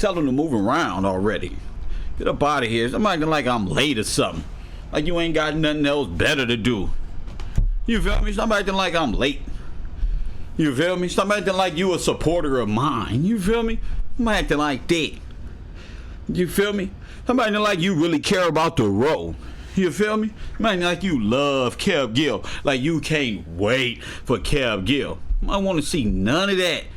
Tell them to move around already. Get up out of here. I'm acting like I'm late or something. Like you ain't got nothing else better to do. You feel me? Stop acting like I'm late. You feel me? Stop acting like you a supporter of mine. You feel me? I'm acting like that. You feel me? I'm acting like you really care about the road. You feel me? I'm acting like you love Kev Gill. Like you can't wait for Kev Gill. I want to see none of that.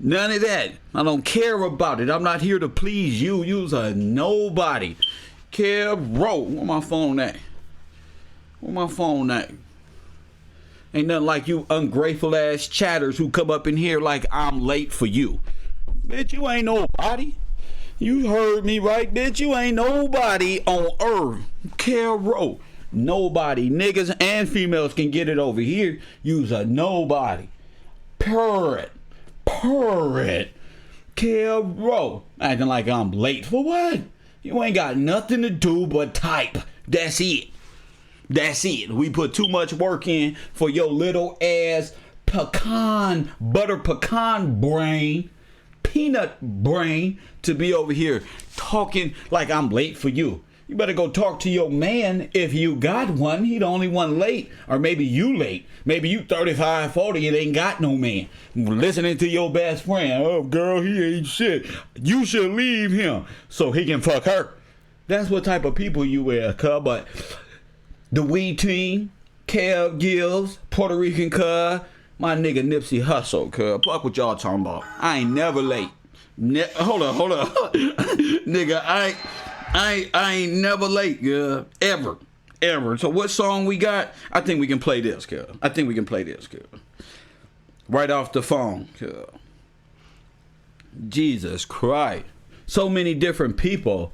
None of that. I don't care about it. I'm not here to please you. You's a nobody. Kev Rowe. Where my phone at? Where my phone at? Ain't nothing like you ungrateful ass chatters who come up in here like I'm late for you. Bitch, you ain't nobody. You heard me right, bitch. You ain't nobody on earth. Kev Rowe. Nobody. Niggas and females can get it over here. You's a nobody. Purr it. Kev Rowe. Acting like I'm late for what? You ain't got nothing to do but type. That's it. That's it. We put too much work in for your little ass butter pecan brain, peanut brain to be over here talking like I'm late for you. You better go talk to your man if you got one. He the only one late. Or maybe you late. Maybe you 35, 40 and ain't got no man. Listening to your best friend. Oh, girl, he ain't shit. You should leave him so he can fuck her. That's what type of people you are, cuz. But the weed team, Kev Gills, Puerto Rican cuz, my nigga Nipsey Hussle, cuz. Fuck what y'all talking about. I ain't never late. Hold up. Nigga, I ain't never late, girl. Ever. So what song we got? I think we can play this, girl. Right off the phone, girl. Jesus Christ. So many different people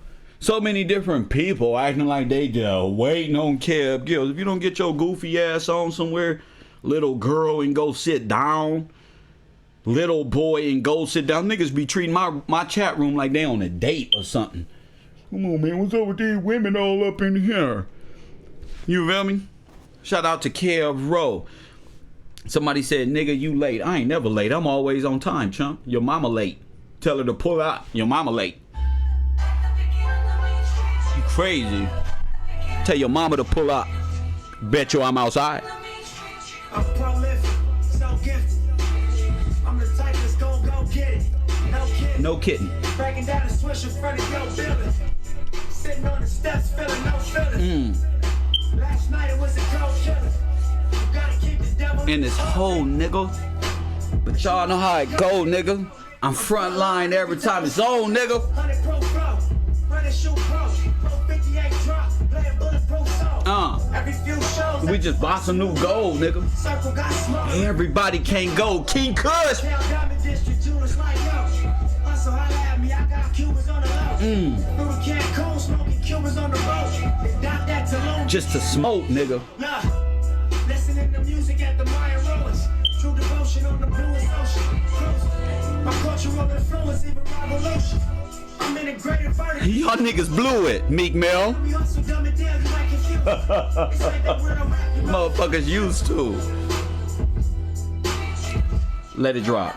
acting like they just waiting on Kev Gills. If you don't get your goofy ass on somewhere, little girl, and go sit down. Little boy, and go sit down. Niggas be treating my chat room like they on a date or something. Come on, man. What's up with these women all up in here? You feel me? Shout out to Kev Rowe. Somebody said, nigga, you late. I ain't never late. I'm always on time, chump. Your mama late. Tell her to pull out. Your mama late. You crazy. Tell your mama to pull out. Bet you I'm outside. I'm prolific, so gifted. I'm the type that's gon' go get it. No kidding. Breaking down the switch in front of your building. Sitting on the steps, feeling no feelings. Last night it was a cold killer. You gotta keep the devil in this hole, nigga. But y'all know how it go, nigga. I'm front line every time it's on, nigga. 100 pro pro, run and shoot pro 58 drop, play a bulletproof song. Every few shows we just bought some new gold, nigga. Circle got smoke. Everybody can't go. King Kush. Diamond District Jewelers like yo. Hustle, holla at me, I got Cubans on the low. Through the Cancun, smoking Cubans on the road. Down that Tulum. Just to smoke, nigga. Listening to music at the Mayan ruins. True devotion on the bluest ocean. My cultural influence, even revolution. I'm integrated vertical. Y'all niggas blew it, Meek Mill. Motherfuckers used to. Let it drop.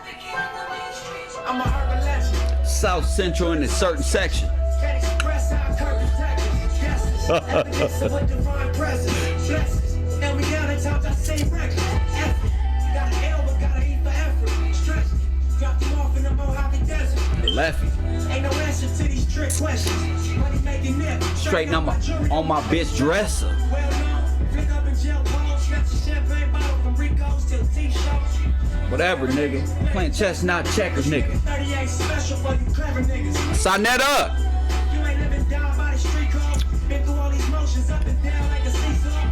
I'm a urban legend. South Central in a certain section. Can't express how I curve the evidence of a divine presence. Blessings. And we down in top, I say record. Effort. You got an L, but gotta eat for effort. Stretch. Drop them off in the Mojave Desert. Lefty. Ain't no answer to these trick questions. Money making nip. Straighten up on my bitch dresser. Well known. Flick up in jail balls. Snatch a champagne bottle from Rico's till T-shirts. Whatever, nigga. Playing chess, not checkers, nigga. 38 special for you clever niggas. Sign that up. You ain't living down by the street code. Been through all these motions up and down like a seesaw.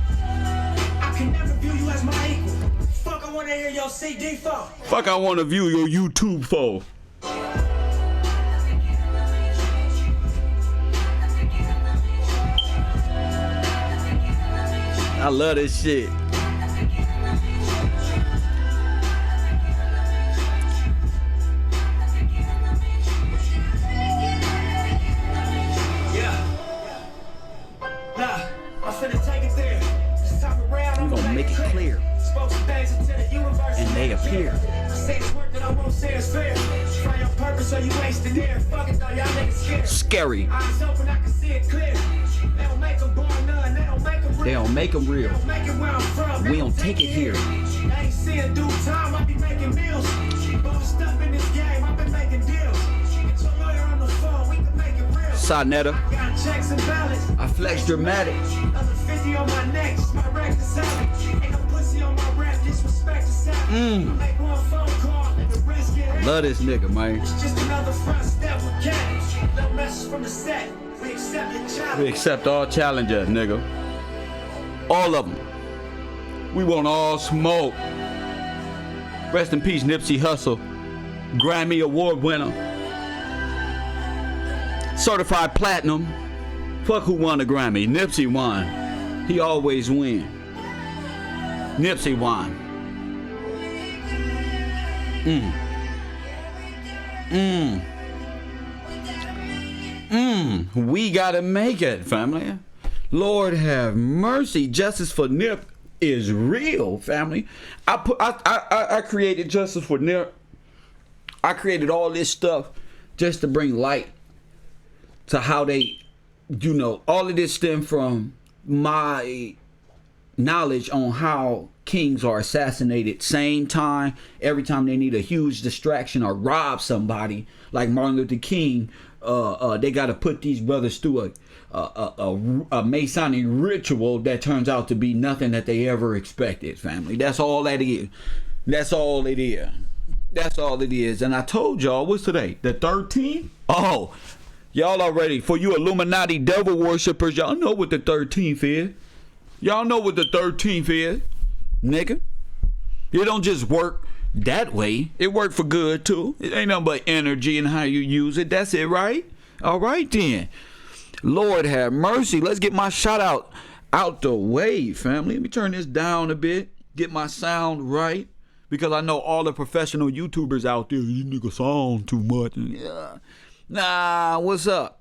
I can never view you as my equal. Fuck, I wanna hear your CD for. Fuck, I wanna view your YouTube for. I love this shit. I'm gonna make it clear. And they appear. purpose, so you wasting air. Fuck it though, y'all niggas scared. Scary. Eyes open, I can see it clear. They don't make them born none, they don't make them real. They don't make them real. They don't make it where I'm from. We don't take it here. I ain't seeing due time, I be making meals. Bossed up in this game, I been making deals. Get your lawyer on the phone, we can make it real. Sonetta. Got checks and balance. I flex dramatic. Other 50 on my neck, my rack is savage. Ain't no pussy on my rap, disrespect is savage. Make one phone call, and the rest get hit. Love this nigga, man. It's just another front step with cash. No message from the set. We accept the challenge. We accept all challenges, nigga. All of them. We want all smoke. Rest in peace, Nipsey Hussle. Grammy Award winner. Certified platinum. Fuck who won the Grammy. Nipsey won. He always win. Nipsey won. We gotta make it, family. Lord have mercy. Justice for Nip is real, family. I created Justice for Nip. I created all this stuff just to bring light to how they, all of this stemmed from my knowledge on how kings are assassinated. Same time, every time they need a huge distraction or rob somebody, like Martin Luther King, they got to put these brothers through a Masonic ritual that turns out to be nothing that they ever expected, family. That's all that is. That's all it is. That's all it is. And I told y'all, what's today? The 13th? Oh, y'all already, for you Illuminati devil worshippers, y'all know what the 13th is. Y'all know what the 13th is, nigga. It don't just work that way. It work for good, too. It ain't nothing but energy and how you use it. That's it, right? All right, then. Lord have mercy. Let's get my shout out the way, family. Let me turn this down a bit. Get my sound right. Because I know all the professional YouTubers out there, you niggas sound too much. Yeah. Nah, what's up?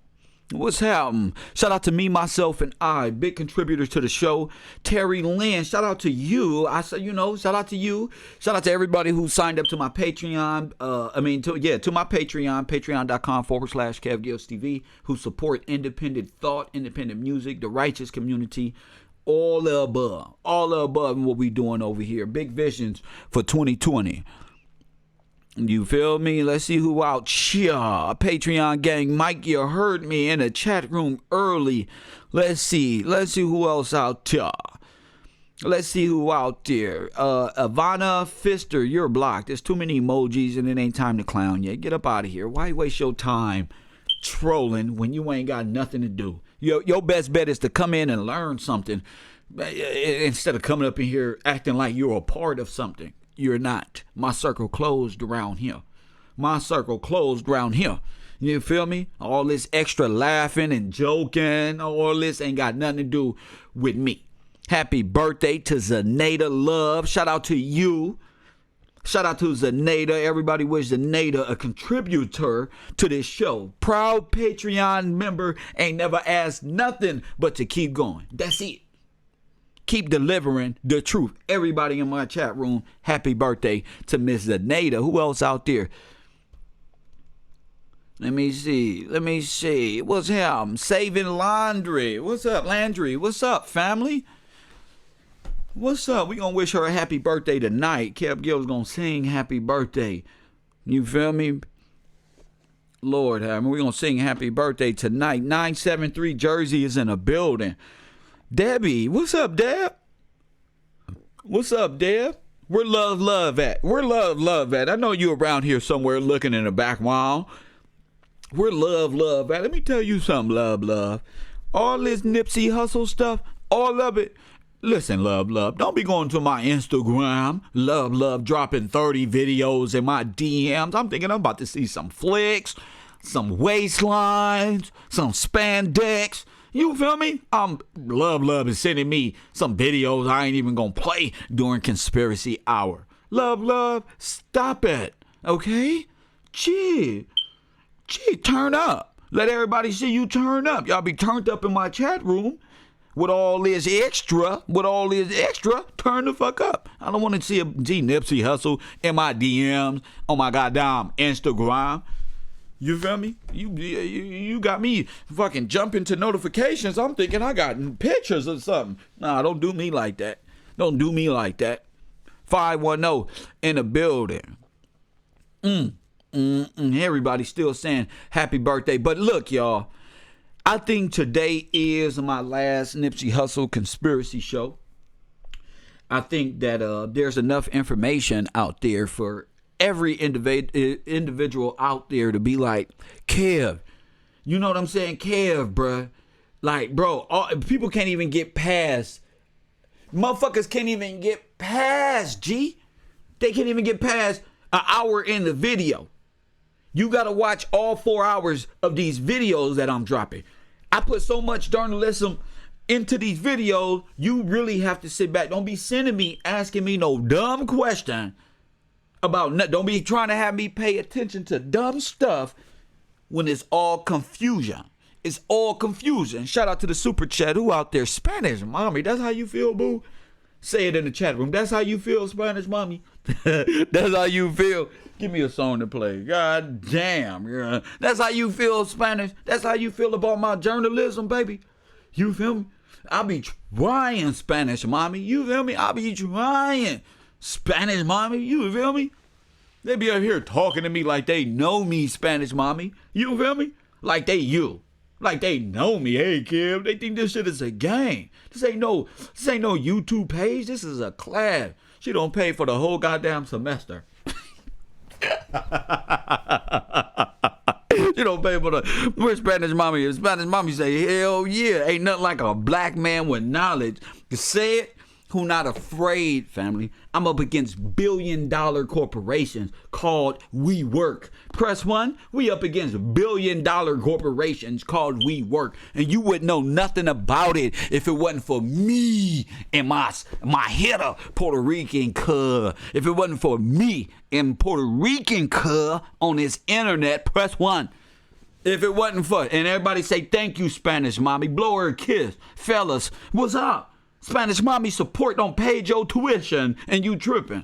What's happening? Shout out to me, myself, and I, big contributors to the show. Terry Lynn, shout out to you. I said, shout out to you. Shout out to everybody who signed up to my Patreon. To my Patreon, patreon.com/KevGillzTV, who support independent thought, independent music, the righteous community. All the above what we doing over here. Big visions for 2020. You feel me? Let's see who out here. Patreon gang. Mike, you heard me in the chat room early. Let's see who else out there. Let's see who out there. Ivana Pfister, you're blocked. There's too many emojis and it ain't time to clown yet. Get up out of here. Why waste your time trolling when you ain't got nothing to do? Your best bet is to come in and learn something instead of coming up in here acting like you're a part of something. You're not. My circle closed around here. You feel me? All this extra laughing and joking, all this ain't got nothing to do with me. Happy birthday to Zaneta Love. Shout out to you. Shout out to Zaneta. Everybody wish Zaneta a contributor to this show. Proud Patreon member. Ain't never asked nothing but to keep going. That's it. Keep delivering the truth. Everybody in my chat room, happy birthday to Miss Zaneta. Who else out there? Let me see. What's happening? Saving Laundry. What's up, Landry? What's up, family? What's up? We gonna wish her a happy birthday tonight. Kev Gill's gonna sing happy birthday. You feel me? Lord, we gonna sing happy birthday tonight. 973 Jersey is in a building. Debbie, what's up, Deb? What's up, Deb? Where love at? Where love at? I know you around here somewhere looking in the background. Where love at? Let me tell you something, love. All this Nipsey Hussle stuff, all of it. Listen, love. Don't be going to my Instagram. Love, dropping 30 videos in my DMs. I'm thinking I'm about to see some flicks, some waistlines, some spandex. You feel me? Love is sending me some videos I ain't even gonna play during conspiracy hour. Love, stop it. Okay? Gee, turn up. Let everybody see you turn up. Y'all be turned up in my chat room with all this extra. Turn the fuck up. I don't want to see a Nipsey Hussle in my DMs on my goddamn Instagram. You feel me? You got me fucking jumping to notifications. I'm thinking I got pictures or something. Nah, don't do me like that. Don't do me like that. 510 in the building. Everybody still saying happy birthday. But look, y'all, I think today is my last Nipsey Hussle conspiracy show. I think that there's enough information out there for every individual out there to be like, Kev, you know what I'm saying? Kev, bruh. Like, bro, people can't even get past. Motherfuckers can't even get past, G. They can't even get past an hour in the video. You got to watch all 4 hours of these videos that I'm dropping. I put so much journalism into these videos, you really have to sit back. Don't be sending me, asking me no dumb question about nothing. Don't be trying to have me pay attention to dumb stuff when it's all confusion. It's all confusion. Shout out to the super chat. Who out there? Spanish mommy. That's how you feel, boo? Say it in the chat room. That's how you feel, Spanish mommy? That's how you feel? Give me a song to play. God damn. Yeah. That's how you feel, Spanish? That's how you feel about my journalism, baby? You feel me? I be trying, Spanish mommy. You feel me? I be trying, Spanish mommy. You feel me? They be up here talking to me like they know me, Spanish mommy. You feel me? Like they you. Like they know me. Hey, Kim. They think this shit is a game. This ain't no YouTube page. This is a class. She don't pay for the whole goddamn semester. You don't pay for the. Where's Spanish mommy is? Spanish mommy say, hell yeah. Ain't nothing like a black man with knowledge to say it. Who not afraid, family. I'm up against billion-dollar corporations called We Work. Press 1, we up against billion-dollar corporations called We Work. And you wouldn't know nothing about it if it wasn't for me and my hitter, Puerto Rican cuz. If it wasn't for me and Puerto Rican cuz on this internet, press 1. If it wasn't for, and everybody say, thank you, Spanish mommy. Blow her a kiss. Fellas, what's up? Spanish mommy support don't pay your tuition and you tripping.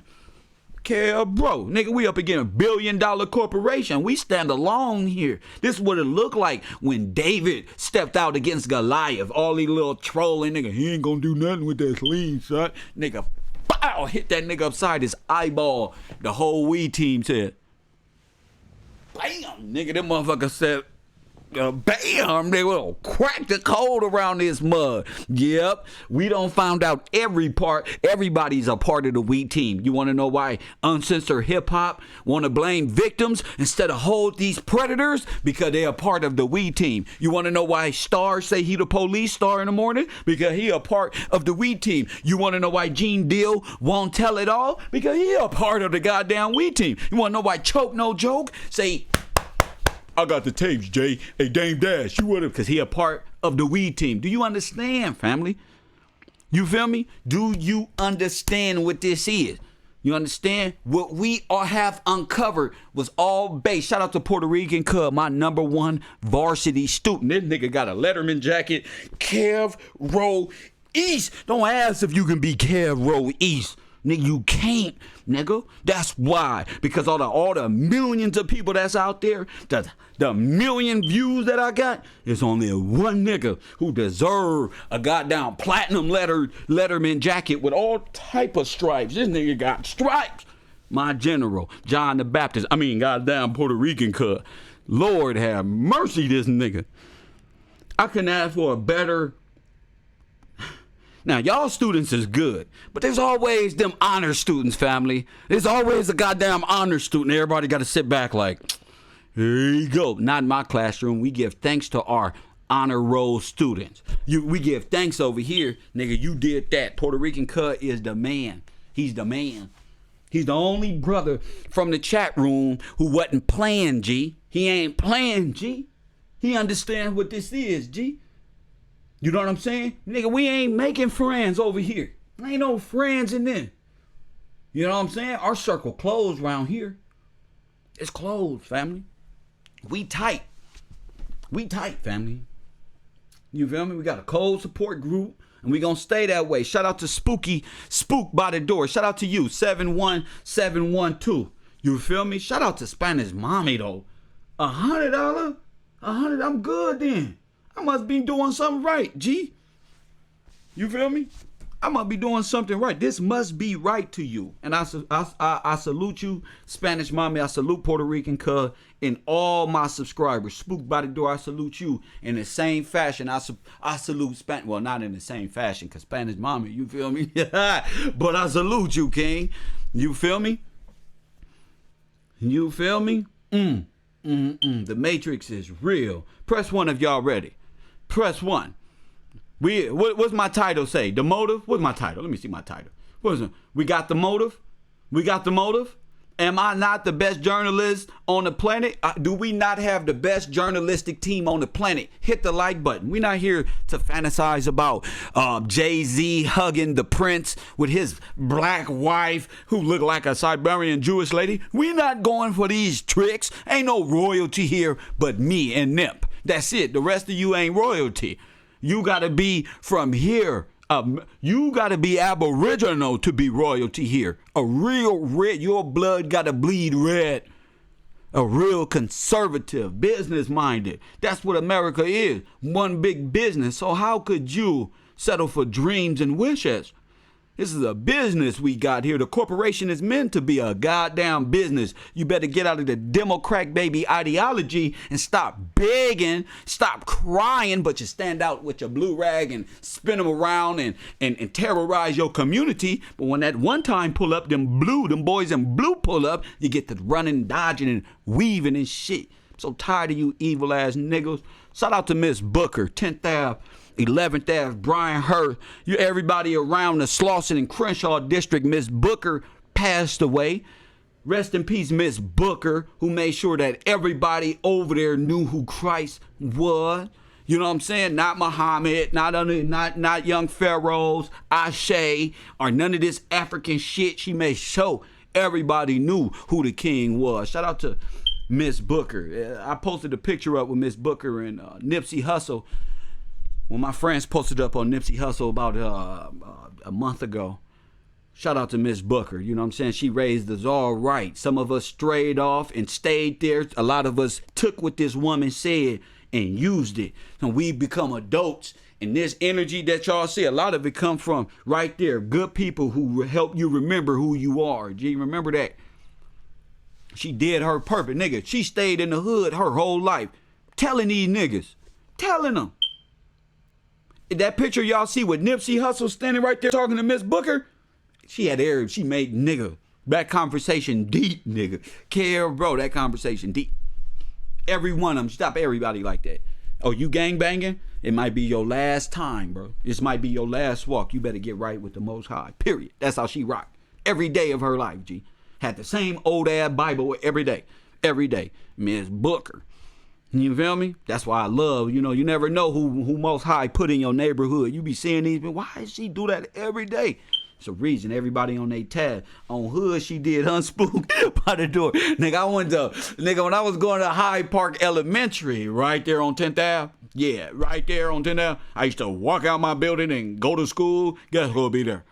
Care, bro. Nigga, we up against $1 billion corporation. We stand alone here. This is what it looked like when David stepped out against Goliath. All these little trolling nigga, he ain't gonna do nothing with that slingshot. Nigga, bow, hit that nigga upside his eyeball. The whole we team said, bam, nigga, that motherfucker said, bam, they will crack the code around this mud. Yep, we don't found out everybody's a part of the we team. You want to know why uncensored hip-hop want to blame victims instead of hold these predators? Because they are part of the we team. You want to know why Star say he the police star in the morning? Because he a part of the we team. You want to know why Gene Deal won't tell it all? Because he a part of the goddamn we team. You want to know why Choke No Joke say, I got the tapes, Jay. Hey, Dame Dash, you would have, because he a part of the weed team. Do you understand, family? You feel me? Do you understand what this is? You understand? What we all have uncovered was all based. Shout out to Puerto Rican Cub, my #1 varsity student. This nigga got a Letterman jacket. Kev Row East. Don't ask if you can be Kev Row East. Nigga, you can't, nigga. That's why. Because all the millions of people that's out there, the million views that I got, there's only one nigga who deserve a goddamn platinum Letterman jacket with all type of stripes. This nigga got stripes. My general, John the Baptist. I mean, goddamn Puerto Rican cut. Lord have mercy, this nigga. I couldn't ask for a better. Now, y'all students is good, but there's always them honor students, family. There's always a goddamn honor student. Everybody got to sit back like, here you go. Not in my classroom. We give thanks to our honor roll students. We give thanks over here. Nigga, you did that. Puerto Rican Cut is the man. He's the man. He's the only brother from the chat room who wasn't playing, G. He ain't playing, G. He understands what this is, G. You know what I'm saying? Nigga, we ain't making friends over here. Ain't no friends in there. You know what I'm saying? Our circle closed around here. It's closed, family. We tight. We tight, family. You feel me? We got a cold support group, and we gonna stay that way. Shout out to Spook by the door. Shout out to you, 71712. You feel me? Shout out to Spanish mommy, though. $100? I'm good then. I must be doing something right, G. You feel me? I must be doing something right. This must be right to you. And I salute you, Spanish mommy. I salute Puerto Rican cuz and all my subscribers. Spook by the door, I salute you in the same fashion. I salute Spanish. Well, not in the same fashion because Spanish mommy, you feel me? But I salute you, King. You feel me? You feel me? The Matrix is real. Press 1 if y'all ready. Press 1. What's my title say? The motive? What's my title? Let me see my title. What is it? We got the motive? We got the motive? Am I not the best journalist on the planet? Do we not have the best journalistic team on the planet? Hit the like button. We're not here to fantasize about Jay-Z hugging the prince with his black wife who looked like a Siberian Jewish lady. We're not going for these tricks. Ain't no royalty here but me and Nip. That's it. The rest of you ain't royalty. You got to be from here. You got to be aboriginal to be royalty here. A real red, your blood got to bleed red. A real conservative, business-minded. That's what America is. One big business. So how could you settle for dreams and wishes? This is a business we got here. The corporation is meant to be a goddamn business. You better get out of the Democrat baby ideology and stop begging, stop crying, but you stand out with your blue rag and spin them around and terrorize your community. But when that one time pull up, them boys in blue pull up, you get to running, dodging, and weaving and shit. I'm so tired of you evil ass niggas. Shout out to Miss Booker, 10th Ave. 11th Ave, Brian Hurst, you everybody around the Slauson and Crenshaw district. Miss Booker passed away. Rest in peace, Miss Booker, who made sure that everybody over there knew who Christ was. You know what I'm saying? Not Muhammad, not young pharaohs, Ashe, or none of this African shit. She made sure everybody knew who the king was. Shout out to Miss Booker. I posted a picture up with Miss Booker and Nipsey Hussle. When my friends posted up on Nipsey Hussle about a month ago, shout out to Miss Booker. You know what I'm saying? She raised us all right. Some of us strayed off and stayed there. A lot of us took what this woman said and used it. And we become adults. And this energy that y'all see, a lot of it come from right there. Good people who help you remember who you are. Do you remember that? She did her purpose. Nigga, she stayed in the hood her whole life. Telling these niggas. Telling them. That picture y'all see with Nipsey Hussle standing right there talking to Miss Booker, she had air. She made nigga that conversation deep, nigga. Care, bro, that conversation deep. Every one of them. Stop everybody like that. Oh, you gang banging? It might be your last time, bro. This might be your last walk. You better get right with the Most High. Period. That's how she rocked. Every day of her life, G. Had the same old ass Bible every day. Every day. Miss Booker. You feel me? That's why I love, you never know who Most High put in your neighborhood. You be seeing these, but why does she do that every day? It's a reason. Everybody on they tab. On hood, she did unspooked by the door. Nigga, when I was going to Hyde Park Elementary, right there on 10th Ave. Yeah, right there on 10th Ave. I used to walk out my building and go to school. Guess who'll be there?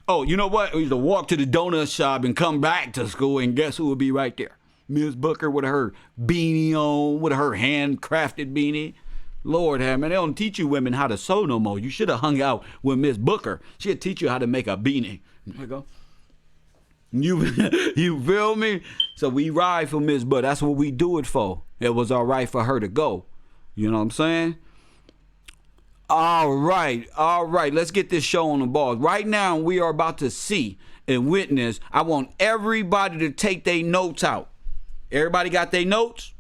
Oh, you know what? I used to walk to the donut shop and come back to school, and guess who would be right there? Miss Booker with her beanie on, with her handcrafted beanie. Lord have man, they don't teach you women how to sew no more. You should have hung out with Miss Booker. She'll teach you how to make a beanie. There you go. You feel me? So we ride for Miss Booker. That's what we do it for. It was all right for her to go. You know what I'm saying? All right. Let's get this show on the ball. Right now, we are about to see and witness. I want everybody to take their notes out. Everybody got their notes?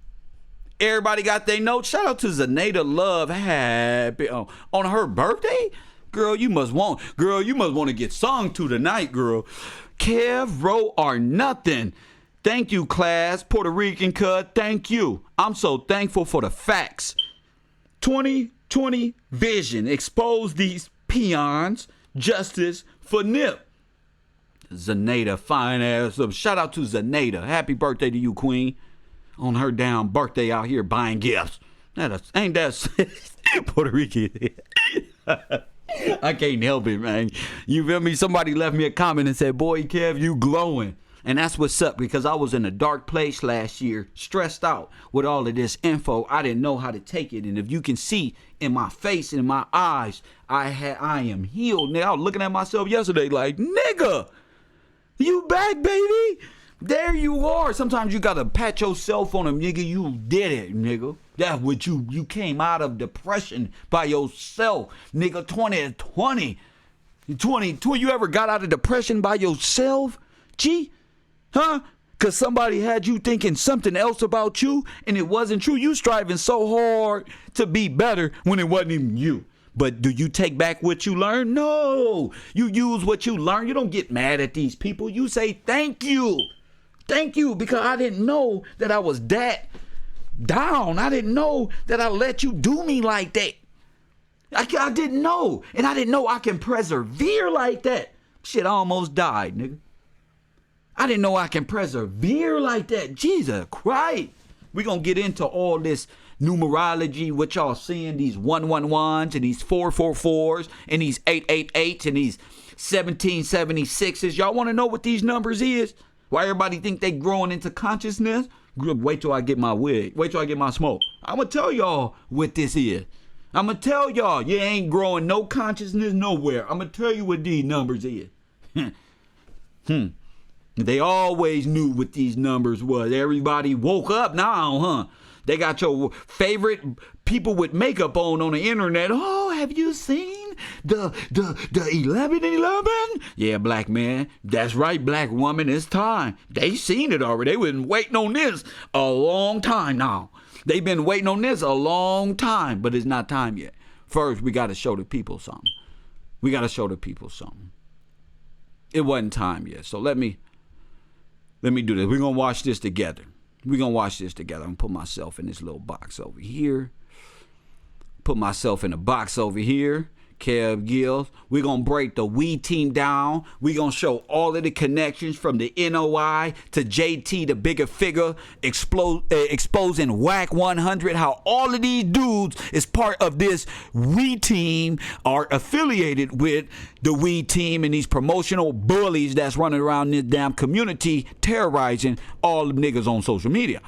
Everybody got their notes? Shout out to Zaneta Love. Happy on her birthday? Girl, you must want to get sung to tonight, girl. Kev, Row, or nothing. Thank you, class. Puerto Rican cut. Thank you. I'm so thankful for the facts. 2020 vision. Expose these peons. Justice for Nip. Zaneta, fine ass up. Shout out to Zaneta. Happy birthday to you, queen. On her down birthday out here buying gifts. Ain't that Puerto Rican? I can't help it, man. You feel me? Somebody left me a comment and said, boy, Kev, you glowing. And that's what's up, because I was in a dark place last year, stressed out with all of this info. I didn't know how to take it. And if you can see in my face and in my eyes, I am healed. Nigga, I was looking at myself yesterday like, nigga, you back, baby? There you are. Sometimes you got to pat yourself on them, nigga. You did it, nigga. That's what you came out of depression by yourself, nigga. 2020. You ever got out of depression by yourself? G? Huh? Because somebody had you thinking something else about you and it wasn't true. You striving so hard to be better when it wasn't even you. But do you take back what you learned? No. You use what you learned. You don't get mad at these people. You say thank you. Thank you, because I didn't know that I was that down. I didn't know that I let you do me like that. I didn't know. And I didn't know I can persevere like that. Shit, I almost died, nigga. I didn't know I can persevere like that. Jesus Christ. We're going to get into all this numerology, what y'all seeing, these 111s and these 444s and these 888s and these 1776s. Y'all want to know what these numbers is? Why everybody think they growing into consciousness? Wait till I get my wig. Wait till I get my smoke. I'm going to tell y'all what this is. I'm going to tell y'all you ain't growing no consciousness nowhere. I'm going to tell you what these numbers is. They always knew what these numbers was. Everybody woke up now, huh? They got your favorite people with makeup on the internet. Oh, have you seen the 1111? Yeah, black man. That's right, black woman. It's time. They seen it already. They been waiting on this a long time now. They've been waiting on this a long time, but it's not time yet. First, we got to show the people something. We got to show the people something. It wasn't time yet. So let me do this. We're going to watch this together. I'm going to put myself in this little box over here. Put myself in a box over here. Kev Gills. We're going to break the We team down. We're going to show all of the connections from the NOI to JT, the bigger figure, exposing Whack 100, how all of these dudes is part of this We team, are affiliated with the We team and these promotional bullies that's running around this damn community terrorizing all the niggas on social media.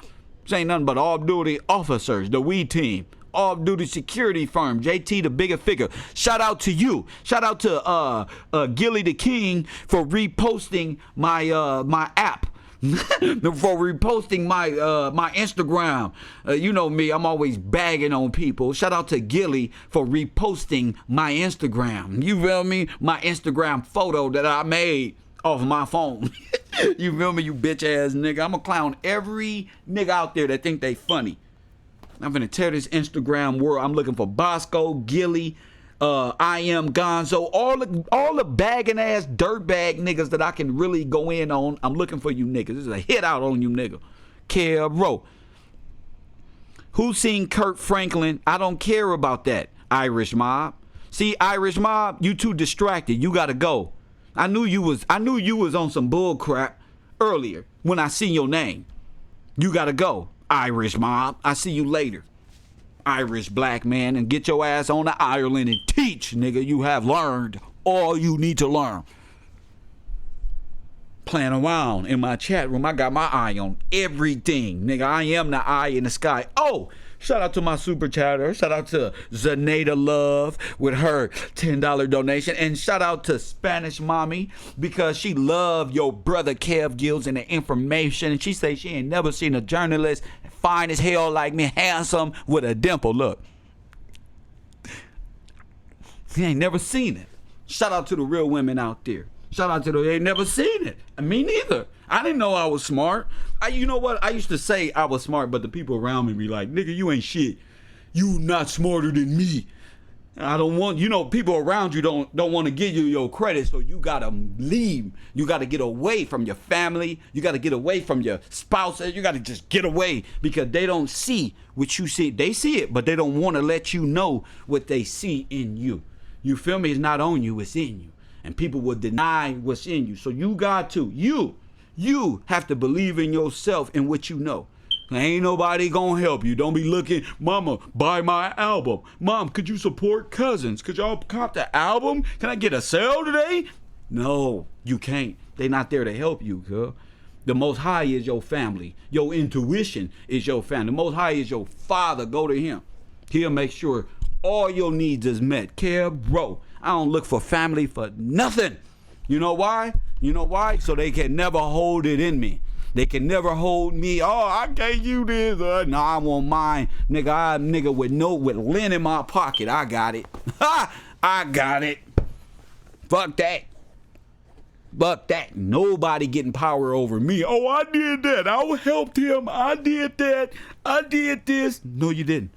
This ain't nothing but off-duty officers, the We team. Off-duty security firm, JT the bigger figure. Shout out to you. Shout out to Gilly the King for reposting my app. For reposting my Instagram. You know me, I'm always bagging on people. Shout out to Gilly for reposting my Instagram. You feel me? My Instagram photo that I made off my phone. You feel me, you bitch ass nigga? I'm gonna clown every nigga out there that think they funny. I'm gonna tear this Instagram world. I'm looking for Bosco, Gilly, I am Gonzo, all the bagging ass dirtbag niggas that I can really go in on. I'm looking for you niggas. This is a hit out on you nigga. Bro. Who seen Kurt Franklin? I don't care about that. Irish Mob. See, Irish Mob, you too distracted. You gotta go. I knew you was on some bull crap earlier when I seen your name. You gotta go. Irish Mob, I see you later. Irish black man, and get your ass on to Ireland and teach, nigga. You have learned all you need to learn. Playing around in my chat room, I got my eye on everything, nigga. I am the eye in the sky. Oh, shout out to my super chatter. Shout out to Zaneta Love with her $10 donation. And shout out to Spanish Mommy because she loved your brother Kev Gills and the information. And she say she ain't never seen a journalist fine as hell like me, handsome with a dimple. Look. She ain't never seen it. Shout out to the real women out there. Shout out to they ain't never seen it. Me neither. I didn't know I was smart. You know what? I used to say I was smart, but the people around me be like, nigga, you ain't shit. You not smarter than me. I don't want, people around you don't want to give you your credit, so you got to leave. You got to get away from your family. You got to get away from your spouse. You got to just get away because they don't see what you see. They see it, but they don't want to let you know what they see in you. You feel me? It's not on you, it's in you. And people will deny what's in you. So you got to, you have to believe in yourself and what you know. Ain't nobody gonna help you. Don't be looking, mama, buy my album. Mom, could you support Cousins? Could y'all cop the album? Can I get a sale today? No, you can't. They not there to help you, girl. The Most High is your family. Your intuition is your family. The Most High is your father. Go to him. He'll make sure all your needs is met. Bro, I don't look for family for nothing. You know why? You know why? So they can never hold it in me. They can never hold me. Oh, I gave you this. No, I want mine. Nigga, I'm nigga with lint in my pocket. I got it. Ha! I got it. Fuck that. Fuck that. Nobody getting power over me. Oh, I did that. I helped him. I did that. I did this. No, you didn't.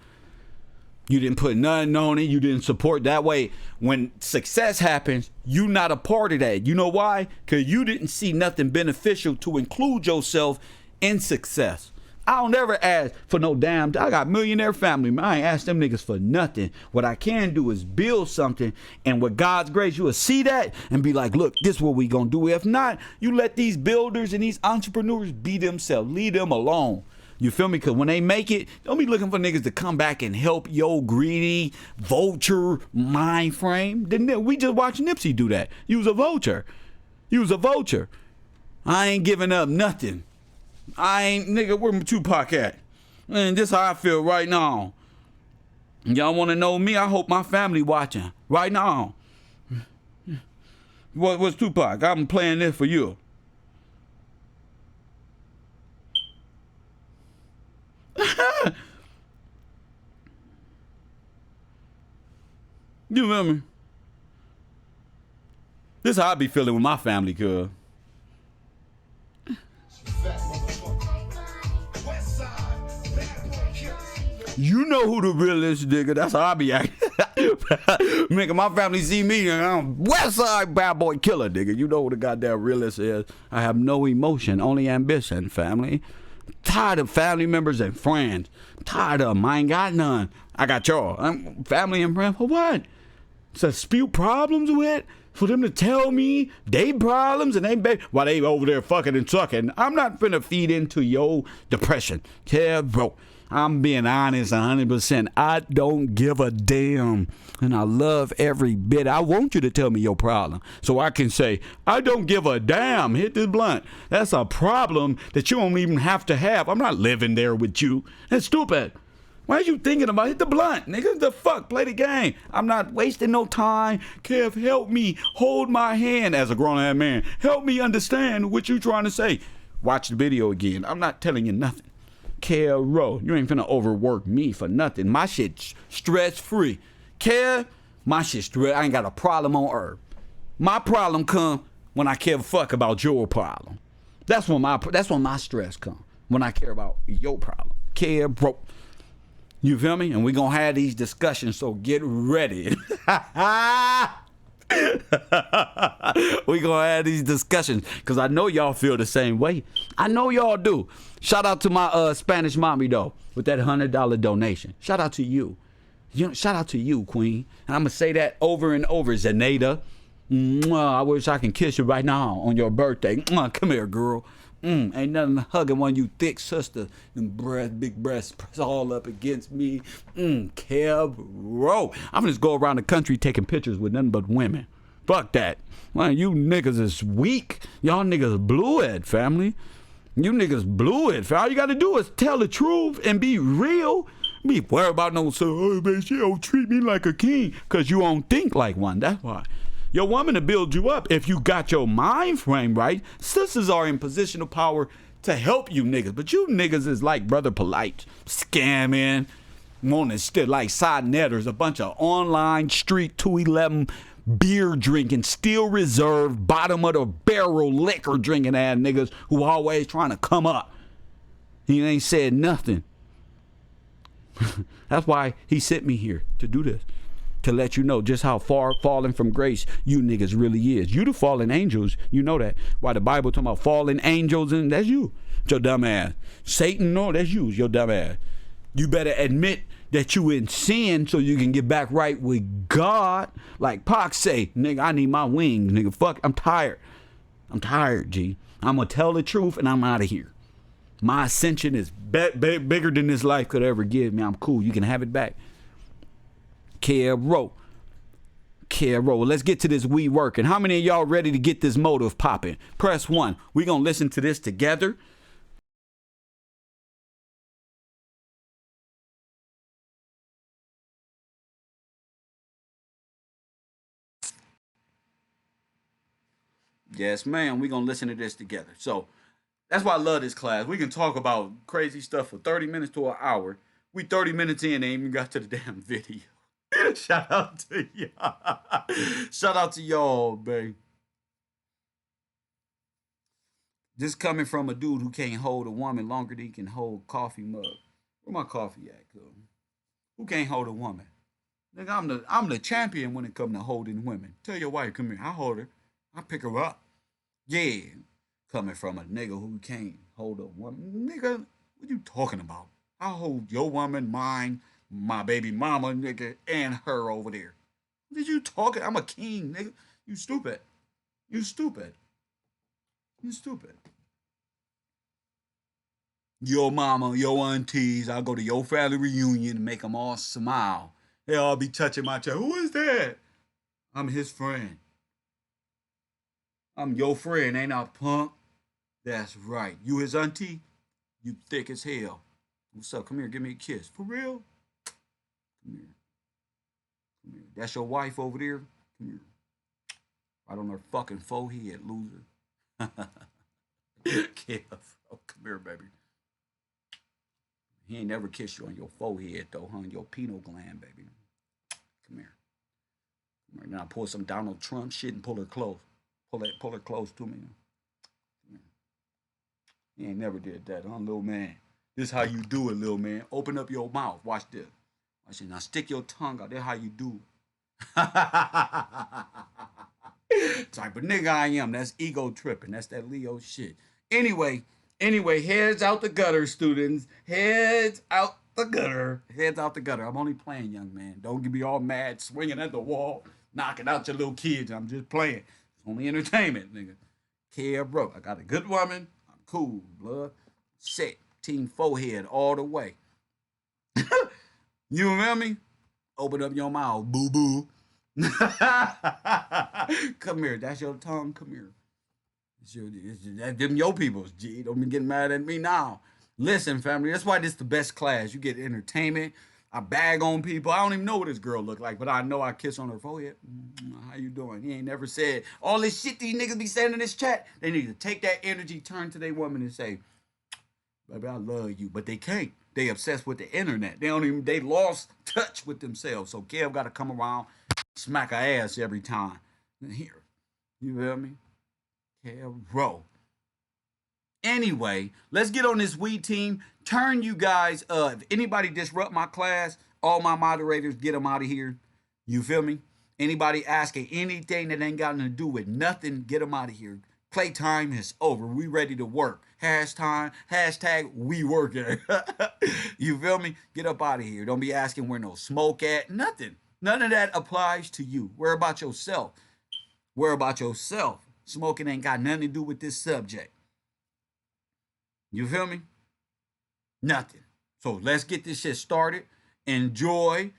You didn't put nothing on it. You didn't support. That way, when success happens, you not a part of that. You know why? Because you didn't see nothing beneficial to include yourself in success. I don't ever ask for no damn. I got millionaire family. I ain't ask them niggas for nothing. What I can do is build something, and with God's grace, you will see that and be like, look, this is what we gonna do. If not, you let these builders and these entrepreneurs be themselves. Leave them alone. You feel me? Because when they make it, don't be looking for niggas to come back and help your greedy vulture mind frame. We just watched Nipsey do that. You was a vulture. You was a vulture. I ain't giving up nothing. Nigga, where Tupac at? Man, this how I feel right now. Y'all want to know me? I hope my family watching right now. What's Tupac? I'm playing this for you. You feel me? This how I be feeling with my family, cuz. You know who the realest nigga. That's how I be acting. Nigga, my family see me and I'm West Side bad boy killer, nigga. You know who the goddamn realest is. I have no emotion, only ambition, family. Tired of family members and friends. Tired of them. I ain't got none. I got y'all. I'm family and friends. For what? To spew problems with? For them to tell me they problems and they while they over there fucking and sucking. I'm not finna feed into your depression. Yeah, bro. I'm being honest 100%. I don't give a damn. And I love every bit. I want you to tell me your problem so I can say, I don't give a damn. Hit this blunt. That's a problem that you don't even have to have. I'm not living there with you. That's stupid. Why are you thinking about hit the blunt? Nigga, the fuck? Play the game. I'm not wasting no time. Kev, help me hold my hand as a grown-ass man. Help me understand what you trying to say. Watch the video again. I'm not telling you nothing. Kev, you ain't finna overwork me for nothing. My shit stress-free. Kev, my shit stress. I ain't got a problem on earth. My problem come when I care a fuck about your problem. That's when my stress come. When I care about your problem. Kev, you feel me? And we gonna have these discussions, so get ready. We gonna have these discussions because I know y'all feel the same way. I know y'all do. Shout out to my Spanish mommy though with that $100 donation. Shout out to you. Shout out to you, Queen. And I'm gonna say that over and over, Zenaida. I wish I can kiss you right now on your birthday. Come here, girl. Ain't nothing hugging one of you thick sisters and big breasts press all up against me. Kev, I'm just go around the country taking pictures with nothing but women. Fuck that. Man, you niggas is weak. Y'all niggas blew it, family. You niggas blew it. All you gotta do is tell the truth and be real. Be worried about no, oh man, she don't treat me like a king because you don't think like one. That's why. Your woman to build you up if you got your mind frame right. Sisters are in position of power to help you niggas. But you niggas is like Brother Polite, scamming, wanting to like side netters, a bunch of online street 211 beer drinking, steel reserve, bottom of the barrel liquor drinking ass niggas who always trying to come up. He ain't said nothing. That's why he sent me here to do this. To let you know just how far falling from grace you niggas really is. You the fallen angels, you know that. Why the Bible talking about fallen angels, and that's you. Your dumb ass. Satan, no, that's you, your dumb ass. You better admit that you in sin so you can get back right with God. Like Pac say, nigga, I need my wings, nigga. Fuck, I'm tired. I'm tired, G. I'm gonna tell the truth and I'm out of here. My ascension is bigger than this life could ever give me. I'm cool. You can have it back. Kev, Caro, let's get to this we working. How many of y'all ready to get this motive popping? Press 1. We gonna listen to this together. Yes, ma'am. We gonna listen to this together. So that's why I love this class. We can talk about crazy stuff for 30 minutes to an hour. We 30 minutes in, ain't even got to the damn video. Shout out to y'all. Shout out to y'all, babe. This coming from a dude who can't hold a woman longer than he can hold coffee mug. Where my coffee at, cuz? Who can't hold a woman? Nigga, I'm the champion when it comes to holding women. Tell your wife, come here. I hold her. I pick her up. Yeah. Coming from a nigga who can't hold a woman. Nigga, what you talking about? I hold your woman, mine, my baby mama, nigga, and her over there. What did you talking? I'm a king, nigga. You stupid. You stupid. You stupid. Your mama, your aunties, I'll go to your family reunion and make them all smile. They'll all be touching my chest. Who is that? I'm his friend. I'm your friend, ain't I, punk? That's right. You his auntie? You thick as hell. What's up? Come here, give me a kiss. For real? Come here. Come here. That's your wife over there? Come here. Right on her fucking forehead, loser. Yeah, come here, baby. He ain't never kissed you on your forehead, though, huh? Your pineal gland, baby. Come here. Come here. Now pull some Donald Trump shit and pull her close. Pull her close to me. He ain't never did that, huh, little man? This how you do it, little man. Open up your mouth. Watch this. Watch it. Now stick your tongue out. That's how you do it. Type of nigga I am. That's ego tripping. That's that Leo shit. Anyway, heads out the gutter, students. Heads out the gutter. Heads out the gutter. I'm only playing, young man. Don't get me all mad, swinging at the wall, knocking out your little kids. I'm just playing. It's only entertainment, nigga. Care, bro. I got a good woman. I'm cool, blood. Set. Team forehead all the way. You remember me? Open up your mouth, boo-boo. Come here. That's your tongue. Come here. That's them your peoples, G. Don't be getting mad at me now. Listen, family, that's why this is the best class. You get entertainment. I bag on people. I don't even know what this girl look like, but I know I kiss on her forehead. How you doing? He ain't never said all this shit these niggas be saying in this chat. They need to take that energy, turn to their woman and say, baby, I love you. But they can't. They obsessed with the internet. They lost touch with themselves. So Kev got to come around, smack her ass every time. Here. You feel me? Kev, bro. Anyway, let's get on this we team. Turn you guys, if anybody disrupt my class, all my moderators, get them out of here. You feel me? Anybody asking anything that ain't got nothing to do with nothing, get them out of here. Playtime is over. We ready to work. Hashtag we working. You feel me? Get up out of here. Don't be asking where no smoke at. Nothing. None of that applies to you. Worry about yourself. Worry about yourself. Smoking ain't got nothing to do with this subject. You feel me? Nothing. So let's get this shit started. Enjoy.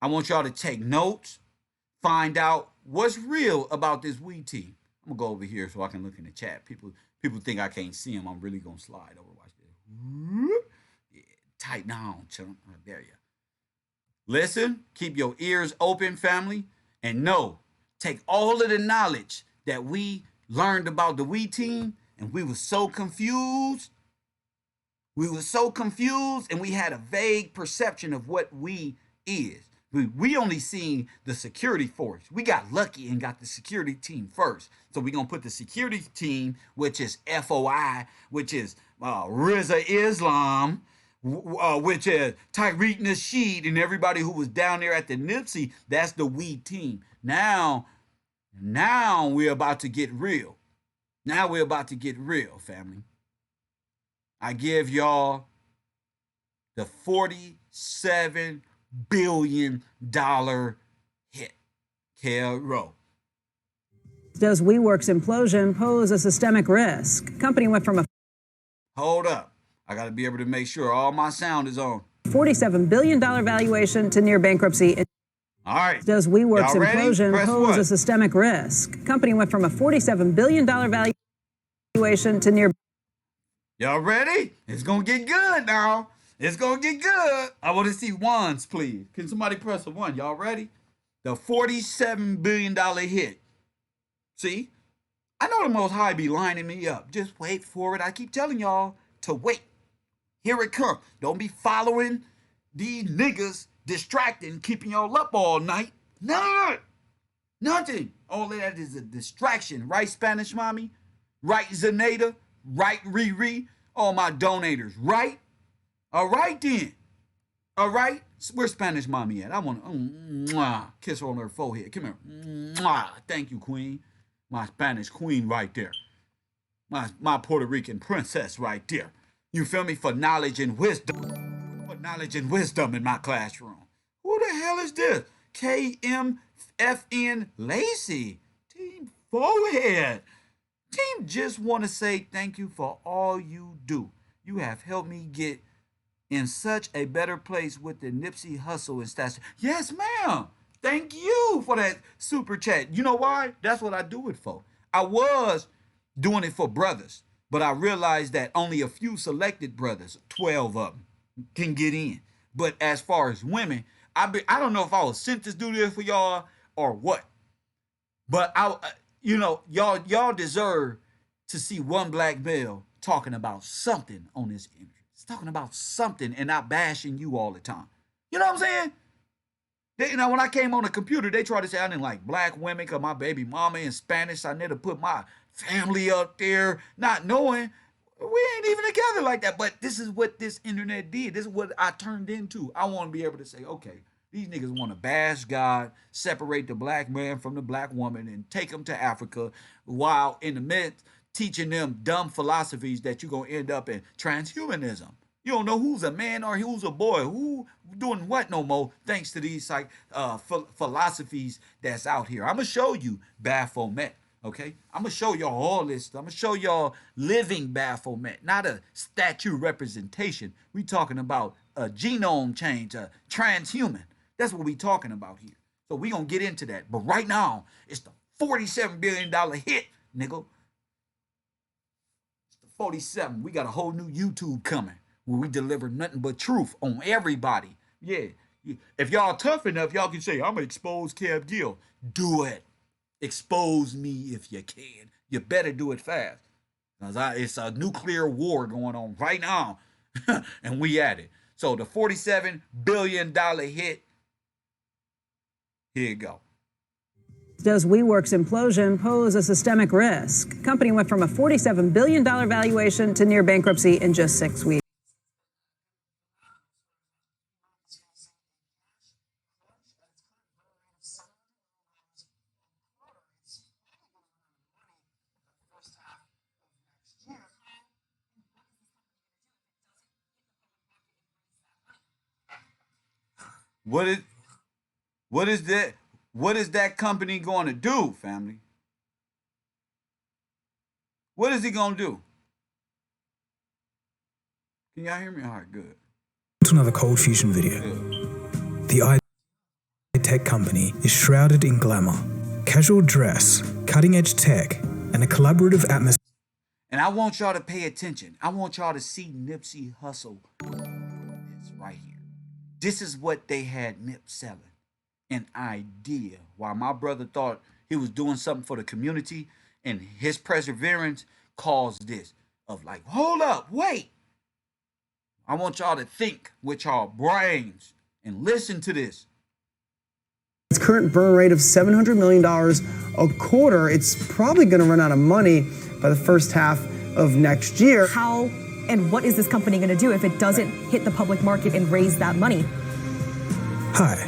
I want y'all to take notes. Find out what's real about this we team. I'm gonna go over here so I can look in the chat. People think I can't see them. I'm really gonna slide over. Watch this. Yeah, tight down, chump. There you. Listen, keep your ears open, family, and know, take all of the knowledge that we learned about the we team, and we were so confused. We were so confused, and we had a vague perception of what we is. We only seen the security force. We got lucky and got the security team first. So we're going to put the security team, which is FOI, which is Rizza Islam, which is Tyreek Nasheed, and everybody who was down there at the Nipsey. That's the we team. Now we're about to get real. Now we're about to get real, family. I give y'all the $47 billion hit. Caro. Does WeWork's implosion pose a systemic risk? Company went from a Hold up. I got to be able to make sure all my sound is on. $47 billion valuation to near bankruptcy. All right. Does WeWork's Y'all ready? implosion Press pose what? a systemic risk? Company went from a $47 billion valuation to near. Y'all ready? It's gonna get good now. It's gonna get good. I want to see ones, please. Can somebody press a one? Y'all ready? The $47 billion hit. See? I know the Most High be lining me up. Just wait for it. I keep telling y'all to wait. Here it comes. Don't be following these niggas distracting, keeping y'all up all night. None. Nothing. All of that is a distraction. Right, Spanish mommy? Right, Zaneta? Right, Riri? All my donators. Right? All right, then. All right? Where's Spanish mommy at? I want to kiss her on her forehead. Come here. Mwah. Thank you, queen. My Spanish queen right there. My Puerto Rican princess right there. You feel me? For knowledge and wisdom. For knowledge and wisdom in my classroom. Who the hell is this? KMFN Lacey. Team Forehead. Team just want to say thank you for all you do. You have helped me get in such a better place with the Nipsey Hussle and stats. Yes, ma'am. Thank you for that super chat. You know why? That's what I do it for. I was doing it for brothers, but I realized that only a few selected brothers, 12 of them, can get in. But as far as women, I don't know if I was sent to do this for y'all or what. But y'all deserve to see one black male talking about something on this internet. It's talking about something and not bashing you all the time. You know what I'm saying? When I came on the computer, they tried to say I didn't like black women because my baby mama in Spanish. I need to put my family up there, not knowing we ain't even together like that. But this is what this internet did. This is what I turned into. I want to be able to say, okay, these niggas want to bash God, separate the black man from the black woman, and take them to Africa, while in the midst teaching them dumb philosophies that you're going to end up in transhumanism. You don't know who's a man or who's a boy, who doing what no more, thanks to these philosophies that's out here. I'm going to show you Baphomet, okay? I'm going to show y'all all this. I'm going to show y'all living Baphomet, not a statue representation. We talking about a genome change, a transhuman. That's what we talking about here. So we going to get into that. But right now, it's the $47 billion hit, nigga. It's the 47. We got a whole new YouTube coming, where we deliver nothing but truth on everybody. Yeah. If y'all tough enough, y'all can say, I'm going to expose Kev Gill. Do it. Expose me if you can. You better do it fast. It's a nuclear war going on right now. And we at it. So the $47 billion hit. Here you go. Does WeWork's implosion pose a systemic risk? Company went from a $47 billion valuation to near bankruptcy in just 6 weeks. What is that company going to do, family? What is he going to do? Can y'all hear me? All right, good. To another Cold Fusion video. Good. The IT tech company is shrouded in glamour, casual dress, cutting-edge tech, and a collaborative atmosphere. And I want y'all to pay attention. I want y'all to see Nipsey Hussle. It's right here. This is what they had Nip selling. An idea. While my brother thought he was doing something for the community, and his perseverance caused this of like, hold up, wait. I want y'all to think with y'all brains and listen to this. Its current burn rate of $700 million a quarter, it's probably going to run out of money by the first half of next year. How and what is this company going to do if it doesn't hit the public market and raise that money? Hi,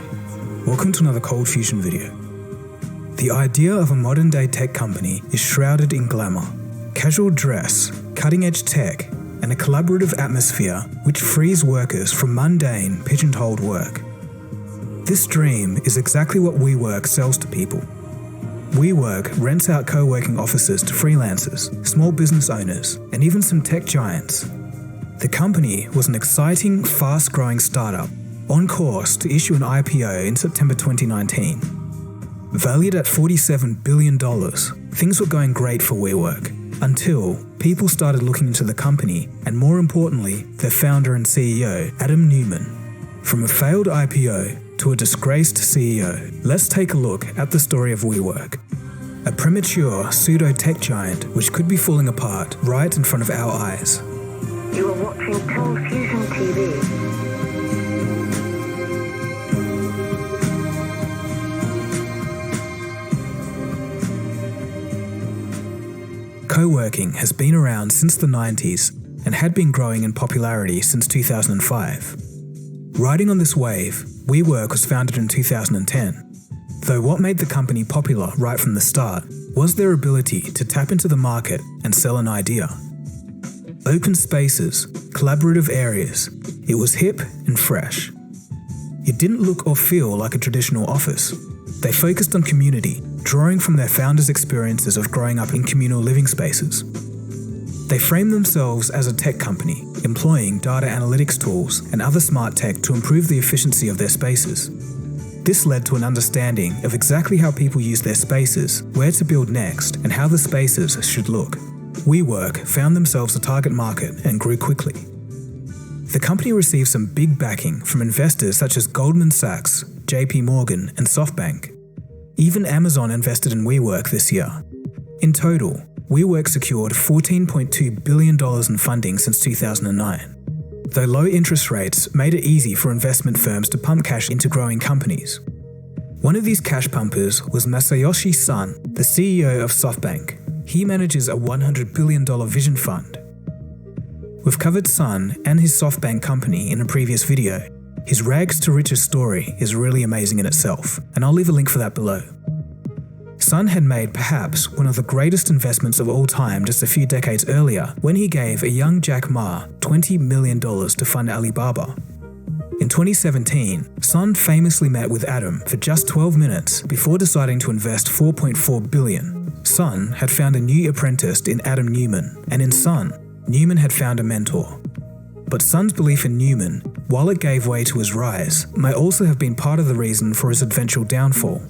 welcome to another Cold Fusion video. The idea of a modern-day tech company is shrouded in glamour, casual dress, cutting-edge tech, and a collaborative atmosphere which frees workers from mundane, pigeonholed work. This dream is exactly what WeWork sells to people. WeWork rents out co-working offices to freelancers, small business owners, and even some tech giants. The company was an exciting, fast-growing startup, on course to issue an IPO in September 2019. Valued at $47 billion, things were going great for WeWork until people started looking into the company and, more importantly, their founder and CEO, Adam Neumann. From a failed IPO to a disgraced CEO, let's take a look at the story of WeWork, a premature pseudo-tech giant which could be falling apart right in front of our eyes. You are watching Cold Fusion TV. Co-working has been around since the 90s and had been growing in popularity since 2005. Riding on this wave, WeWork was founded in 2010, though what made the company popular right from the start was their ability to tap into the market and sell an idea. Open spaces, collaborative areas, it was hip and fresh. It didn't look or feel like a traditional office. They focused on community, drawing from their founders' experiences of growing up in communal living spaces. They framed themselves as a tech company, employing data analytics tools and other smart tech to improve the efficiency of their spaces. This led to an understanding of exactly how people use their spaces, where to build next, and how the spaces should look. WeWork found themselves a target market and grew quickly. The company received some big backing from investors such as Goldman Sachs, JP Morgan, and SoftBank. Even Amazon invested in WeWork this year. In total, WeWork secured $14.2 billion in funding since 2009. Though low interest rates made it easy for investment firms to pump cash into growing companies. One of these cash pumpers was Masayoshi Son, the CEO of SoftBank. He manages a $100 billion vision fund. We've covered Son and his SoftBank company in a previous video. His rags to riches story is really amazing in itself, and I'll leave a link for that below. Son had made perhaps one of the greatest investments of all time just a few decades earlier when he gave a young Jack Ma $20 million to fund Alibaba. In 2017, Son famously met with Adam for just 12 minutes before deciding to invest $4.4 billion. Son had found a new apprentice in Adam Neumann, and in Son, Neumann had found a mentor. But Son's belief in Neumann, while it gave way to his rise, may also have been part of the reason for his eventual downfall.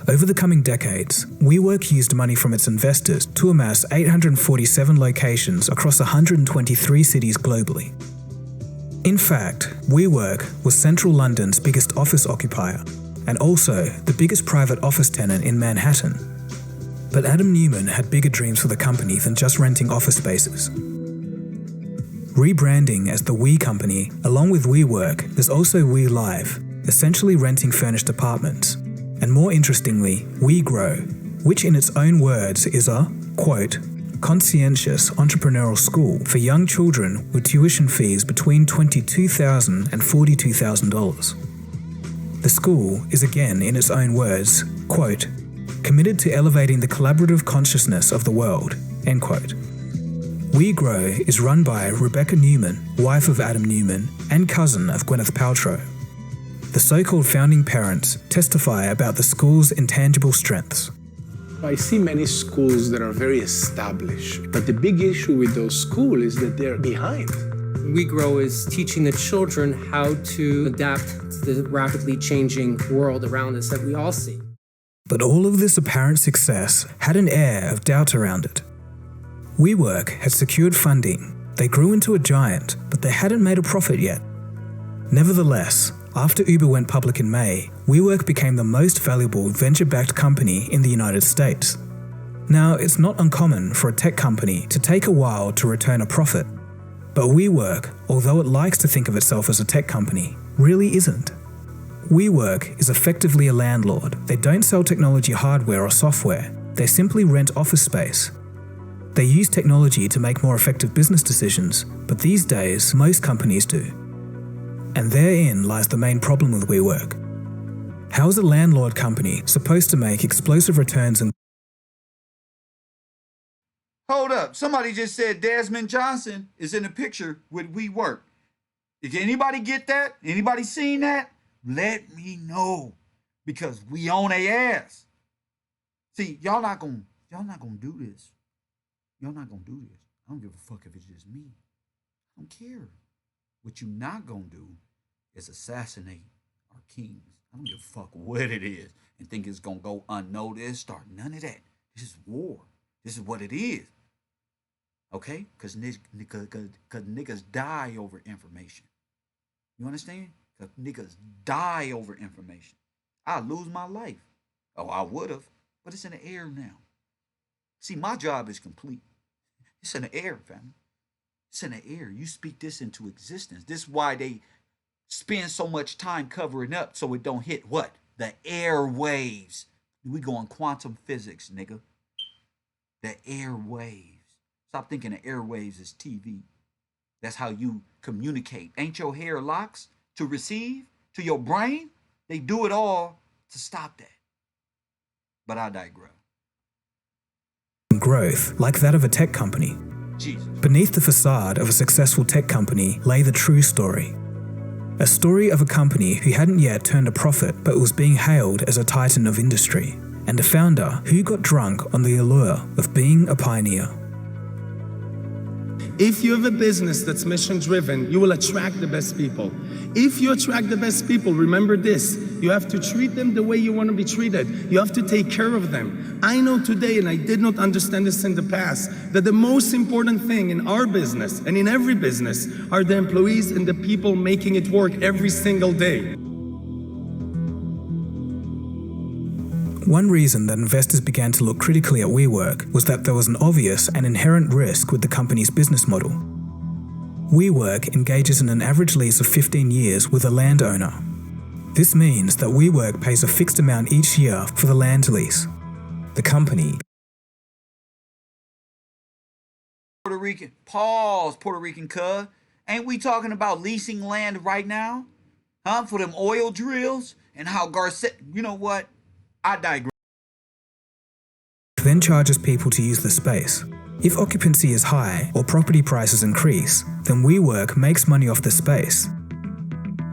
Over the coming decades, WeWork used money from its investors to amass 847 locations across 123 cities globally. In fact, WeWork was central London's biggest office occupier, and also the biggest private office tenant in Manhattan. But Adam Neumann had bigger dreams for the company than just renting office spaces. Rebranding as the We Company, along with WeWork, there's also We Live, essentially renting furnished apartments. And more interestingly, We Grow, which in its own words is a, quote, conscientious entrepreneurial school for young children with tuition fees between $22,000 and $42,000. The school is again, in its own words, quote, committed to elevating the collaborative consciousness of the world, end quote. We Grow is run by Rebecca Neumann, wife of Adam Neumann, and cousin of Gwyneth Paltrow. The so-called founding parents testify about the school's intangible strengths. I see many schools that are very established, but the big issue with those schools is that they're behind. We Grow is teaching the children how to adapt to the rapidly changing world around us that we all see. But all of this apparent success had an air of doubt around it. WeWork had secured funding, they grew into a giant, but they hadn't made a profit yet. Nevertheless, after Uber went public in May, WeWork became the most valuable venture-backed company in the United States. Now, it's not uncommon for a tech company to take a while to return a profit. But WeWork, although it likes to think of itself as a tech company, really isn't. WeWork is effectively a landlord. They don't sell technology hardware or software. They simply rent office space. They use technology to make more effective business decisions, but these days, most companies do. And therein lies the main problem with WeWork. How is a landlord company supposed to make explosive returns and... Hold up. Somebody just said Desmond Johnson is in the picture with WeWork. Did anybody get that? Anybody seen that? Let me know, because we on their ass. See, y'all not gonna do this. Y'all not gonna do this. I don't give a fuck if it's just me. I don't care. What you not gonna do is assassinate our kings. I don't give a fuck what it is and think it's gonna go unnoticed or none of that. This is war. This is what it is. Okay? Because niggas die over information. You understand? Because niggas die over information. I lose my life. Oh, I would have, but it's in the air now. See, my job is complete. It's in the air, family. It's in the air. You speak this into existence. This is why they spend so much time covering up so it don't hit what? The airwaves. We go on quantum physics, nigga. The airwaves. Stop thinking the airwaves is TV. That's how you communicate. Ain't your hair locks to receive to your brain? They do it all to stop that. But I digress. Growth, like that of a tech company. Jesus. Beneath the facade of a successful tech company lay the true story. A story of a company who hadn't yet turned a profit but was being hailed as a titan of industry, and a founder who got drunk on the allure of being a pioneer. If you have a business that's mission driven, you will attract the best people. If you attract the best people, remember this, you have to treat them the way you want to be treated. You have to take care of them. I know today, and I did not understand this in the past, that the most important thing in our business and in every business are the employees and the people making it work every single day. One reason that investors began to look critically at WeWork was that there was an obvious and inherent risk with the company's business model. WeWork engages in an average lease of 15 years with a landowner. This means that WeWork pays a fixed amount each year for the land lease. The company Puerto Rican, pause, Puerto Rican cuz. Ain't we talking about leasing land right now? Huh? For them oil drills and how Garcet, you know what? I digress. then charges people to use the space. If occupancy is high or property prices increase, then WeWork makes money off the space.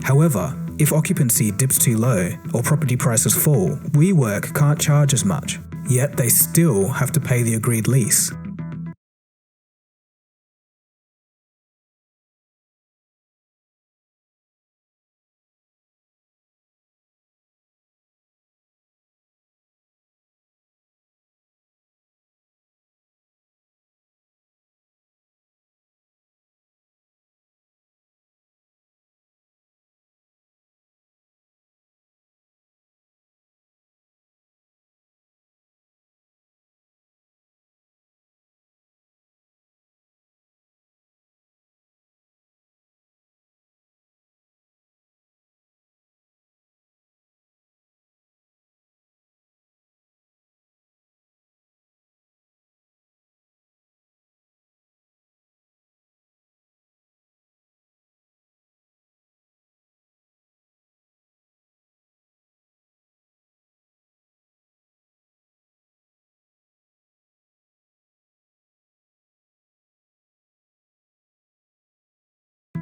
However, if occupancy dips too low or property prices fall, WeWork can't charge as much, yet they still have to pay the agreed lease.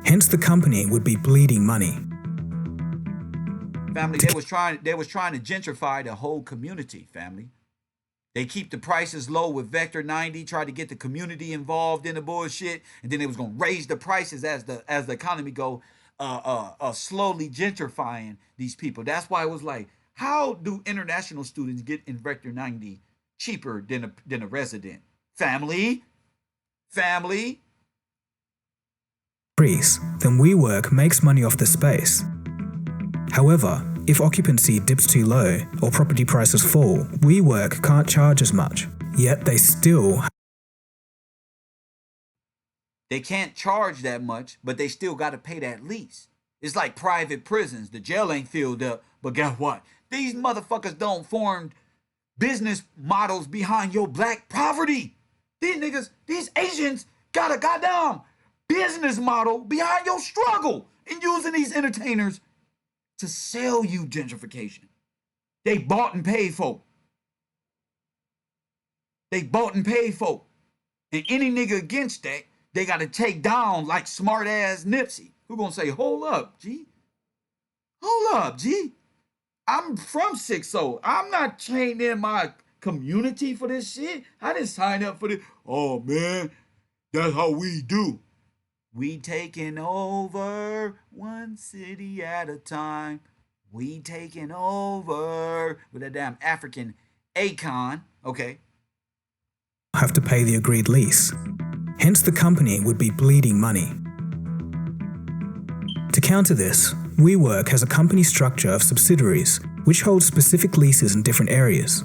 Hence, the company would be bleeding money. Family, they was trying to gentrify the whole community, family. They keep the prices low with Vector 90, try to get the community involved in the bullshit, and then they was gonna raise the prices as the economy go slowly gentrifying these people. That's why it was like, how do international students get in Vector 90 cheaper than a resident? Family. Then WeWork makes money off the space. However, if occupancy dips too low or property prices fall, WeWork can't charge as much, yet they can't charge that much, but they still got to pay that lease. It's like private prisons. The jail ain't filled up, but guess what? These motherfuckers don't form business models behind your black poverty. These niggas, these Asians got a goddamn business model behind your struggle and using these entertainers to sell you gentrification. They bought and paid for. And any nigga against that, they got to take down like smart ass Nipsey. Who gonna say, hold up, G? I'm from 6-0. I'm not chained in my community for this shit. I didn't sign up for this. Oh man, that's how we do. We taking over one city at a time. We taking over with that damn African Akon. Okay. Have to pay the agreed lease. Hence, the company would be bleeding money. To counter this, WeWork has a company structure of subsidiaries which hold specific leases in different areas.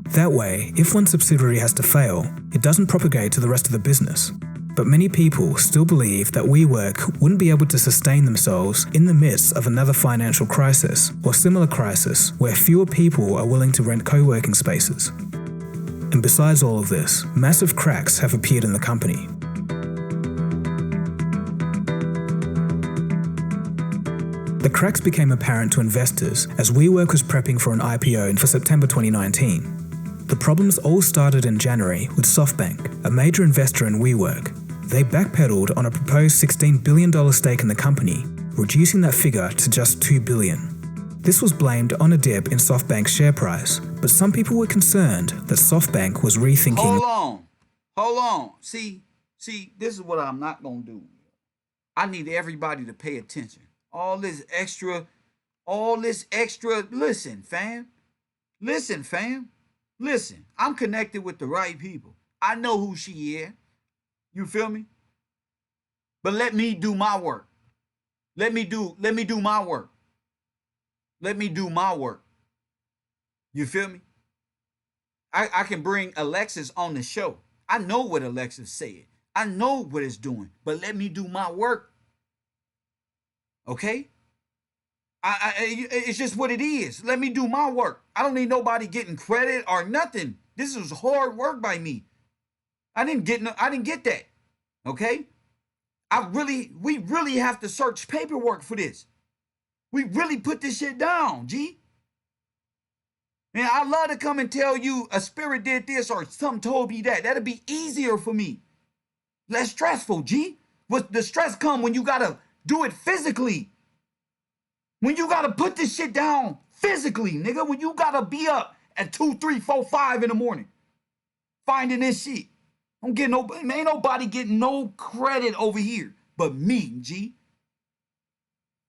That way, if one subsidiary has to fail, it doesn't propagate to the rest of the business. But many people still believe that WeWork wouldn't be able to sustain themselves in the midst of another financial crisis or similar crisis where fewer people are willing to rent co-working spaces. And besides all of this, massive cracks have appeared in the company. The cracks became apparent to investors as WeWork was prepping for an IPO for September 2019. The problems all started in January with SoftBank, a major investor in WeWork. They backpedaled on a proposed $16 billion stake in the company, reducing that figure to just $2 billion. This was blamed on a dip in SoftBank's share price, but some people were concerned that SoftBank was rethinking... Hold on. See, this is what I'm not going to do. I need everybody to pay attention. All this extra, listen, fam. Listen, I'm connected with the right people. I know who she is. You feel me? But let me do my work. Let me do my work. Let me do my work. You feel me? I can bring Alexis on the show. I know what Alexis said. I know what it's doing. But let me do my work. Okay? It's just what it is. Let me do my work. I don't need nobody getting credit or nothing. This is hard work by me. I didn't get that. Okay? We really have to search paperwork for this. We really put this shit down, G. Man, I love to come and tell you a spirit did this or something told me that. That'd be easier for me. Less stressful, G. What the stress come when you gotta do it physically. When you gotta put this shit down physically, nigga. When you gotta be up at 2, 3, 4, 5 in the morning finding this shit. Ain't nobody getting no credit over here but me, G.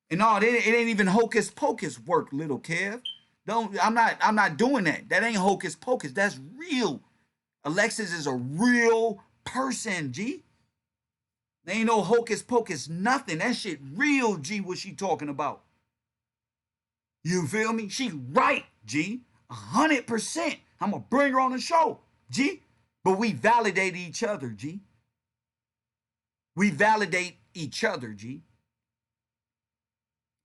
And no, it ain't even hocus pocus work, little Kev. I'm not doing that. That ain't hocus pocus. That's real. Alexis is a real person, G. There ain't no hocus pocus, nothing. That shit real, G, what she talking about. You feel me? She right, G. 100%. I'm going to bring her on the show, G. But we validate each other, G. We validate each other, G.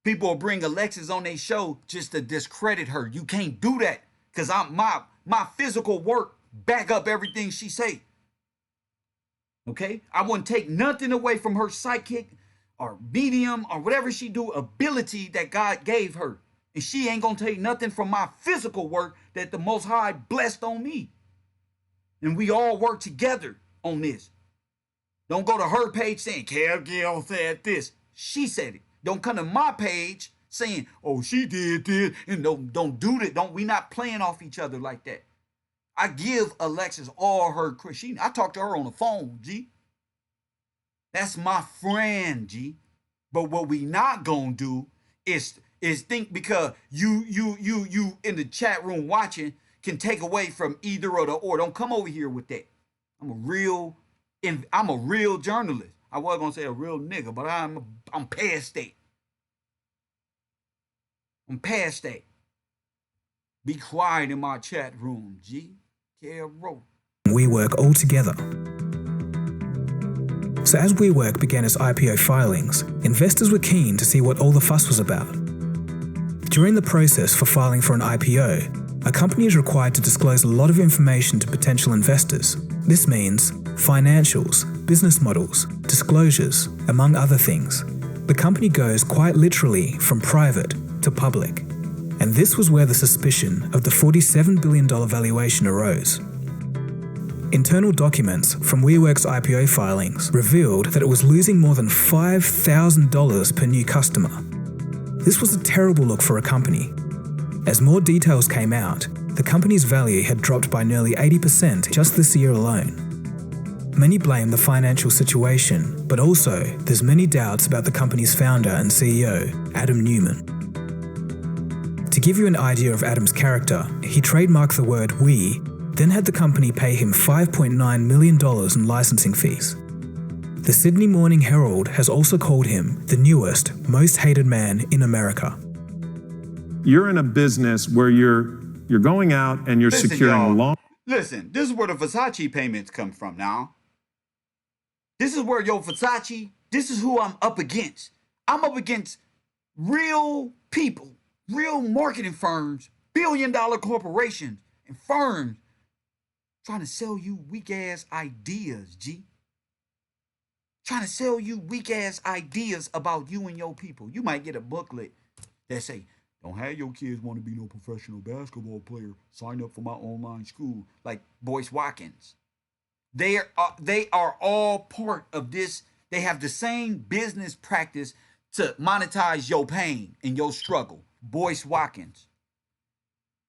People will bring Alexis on their show just to discredit her. You can't do that because my physical work back up everything she say. Okay? I wouldn't take nothing away from her psychic or medium or whatever she do ability that God gave her. And she ain't going to take nothing from my physical work that the Most High blessed on me. And we all work together on this. Don't go to her page saying, Kev Gill said this. She said it. Don't come to my page saying, oh, she did this. And don't do that. We not playing off each other like that. I give Alexis all her credit. I talk to her on the phone, G. That's my friend, G. But what we not gonna do is think because you in the chat room watching can take away from either or. Don't come over here with that. I'm a real journalist. I was gonna say a real nigga, but I'm past that. I'm past that. Be quiet in my chat room, G. WeWork all together. So as WeWork began its IPO filings, investors were keen to see what all the fuss was about. During the process for filing for an IPO, a company is required to disclose a lot of information to potential investors. This means financials, business models, disclosures, among other things. The company goes quite literally from private to public. And this was where the suspicion of the $47 billion valuation arose. Internal documents from WeWork's IPO filings revealed that it was losing more than $5,000 per new customer. This was a terrible look for a company. As more details came out, the company's value had dropped by nearly 80% just this year alone. many blame the financial situation, but also there's many doubts about the company's founder and CEO, Adam Neumann. To give you an idea of Adam's character, he trademarked the word "we", then had the company pay him $5.9 million in licensing fees. The Sydney Morning Herald has also called him the newest, most hated man in America. You're in a business where you're going out and you're securing long. Listen, this is where the Versace payments come from now. This is where Versace, this is who I'm up against. I'm up against real people, real marketing firms, billion-dollar corporations and firms trying to sell you weak-ass ideas, G. Trying to sell you weak-ass ideas about you and your people. You might get a booklet that say, don't have your kids want to be no professional basketball player. Sign up for my online school, like Boyce Watkins. They are all part of this. They have the same business practice to monetize your pain and your struggle. Boyce Watkins.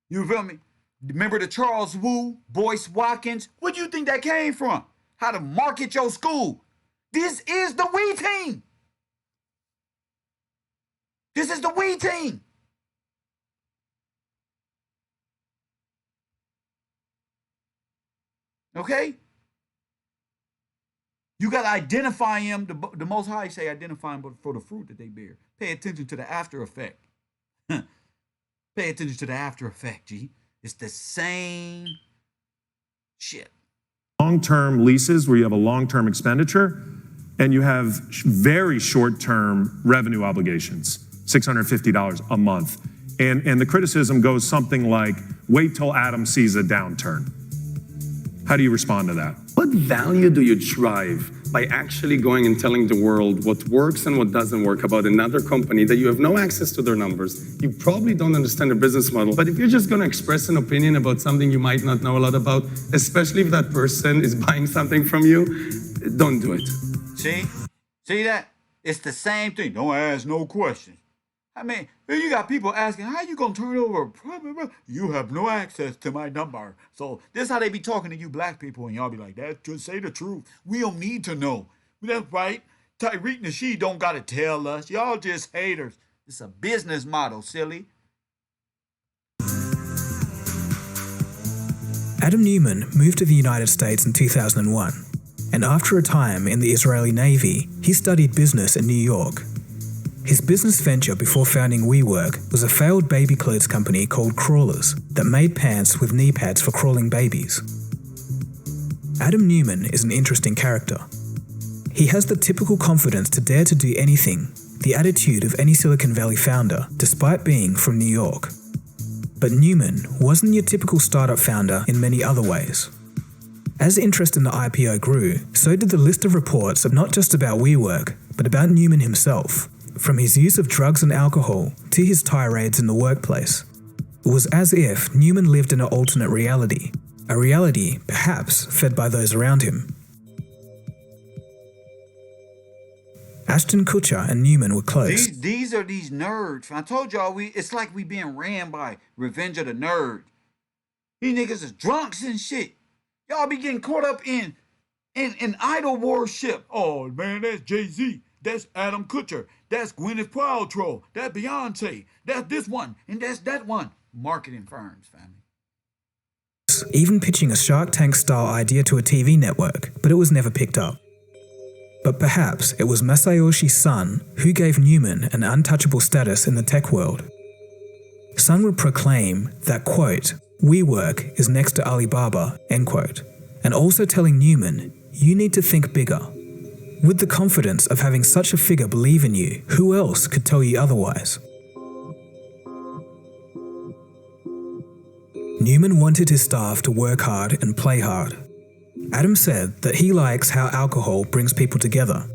You feel me? Remember the Charles Wu, Boyce Watkins? Where do you think that came from? How to market your school. This is the we team. This is the we team. Okay? You got to identify him. The Most High say identify him for the fruit that they bear. Pay attention to the after effect. Pay attention to the after effect, G. It's the same shit. Long-term leases where you have a long-term expenditure and you have very short-term revenue obligations, $650 a month. And the criticism goes something like, wait till Adam sees a downturn. How do you respond to that? What value do you drive by actually going and telling the world what works and what doesn't work about another company that you have no access to their numbers? You probably don't understand their business model. But if you're just going to express an opinion about something you might not know a lot about, especially if that person is buying something from you, don't do it. See that? It's the same thing. Don't ask no questions. I mean, you got people asking, how you going to turn over? You have no access to my number. So this is how they be talking to you black people, and y'all be like, that just say the truth. We don't need to know. That's right. Tariq Nasheed don't got to tell us. Y'all just haters. It's a business model, silly. Adam Neumann moved to the United States in 2001, and after a time in the Israeli Navy, he studied business in New York. His business venture before founding WeWork was a failed baby clothes company called Crawlers that made pants with knee pads for crawling babies. Adam Neumann is an interesting character. He has the typical confidence to dare to do anything, the attitude of any Silicon Valley founder, despite being from New York. But Neumann wasn't your typical startup founder in many other ways. As interest in the IPO grew, so did the list of reports of not just about WeWork, but about Neumann himself. From his use of drugs and alcohol to his tirades in the workplace. It was as if Neumann lived in an alternate reality, a reality perhaps fed by those around him. Ashton Kutcher and Neumann were close. These are these nerds. I told y'all, it's like we being ran by Revenge of the Nerds. These niggas is drunks and shit. Y'all be getting caught up in idol worship. Oh man, that's Jay-Z. That's Adam Kutcher. That's Gwyneth Paltrow. That's Beyonce. That's this one. And that's that one. Marketing firms, family. Even pitching a Shark Tank-style idea to a TV network, but it was never picked up. But perhaps it was Masayoshi Son who gave Neumann an untouchable status in the tech world. Son would proclaim that, quote, WeWork is next to Alibaba, end quote, and also telling Neumann, you need to think bigger. With the confidence of having such a figure believe in you, who else could tell you otherwise? Neumann wanted his staff to work hard and play hard. Adam said that he likes how alcohol brings people together.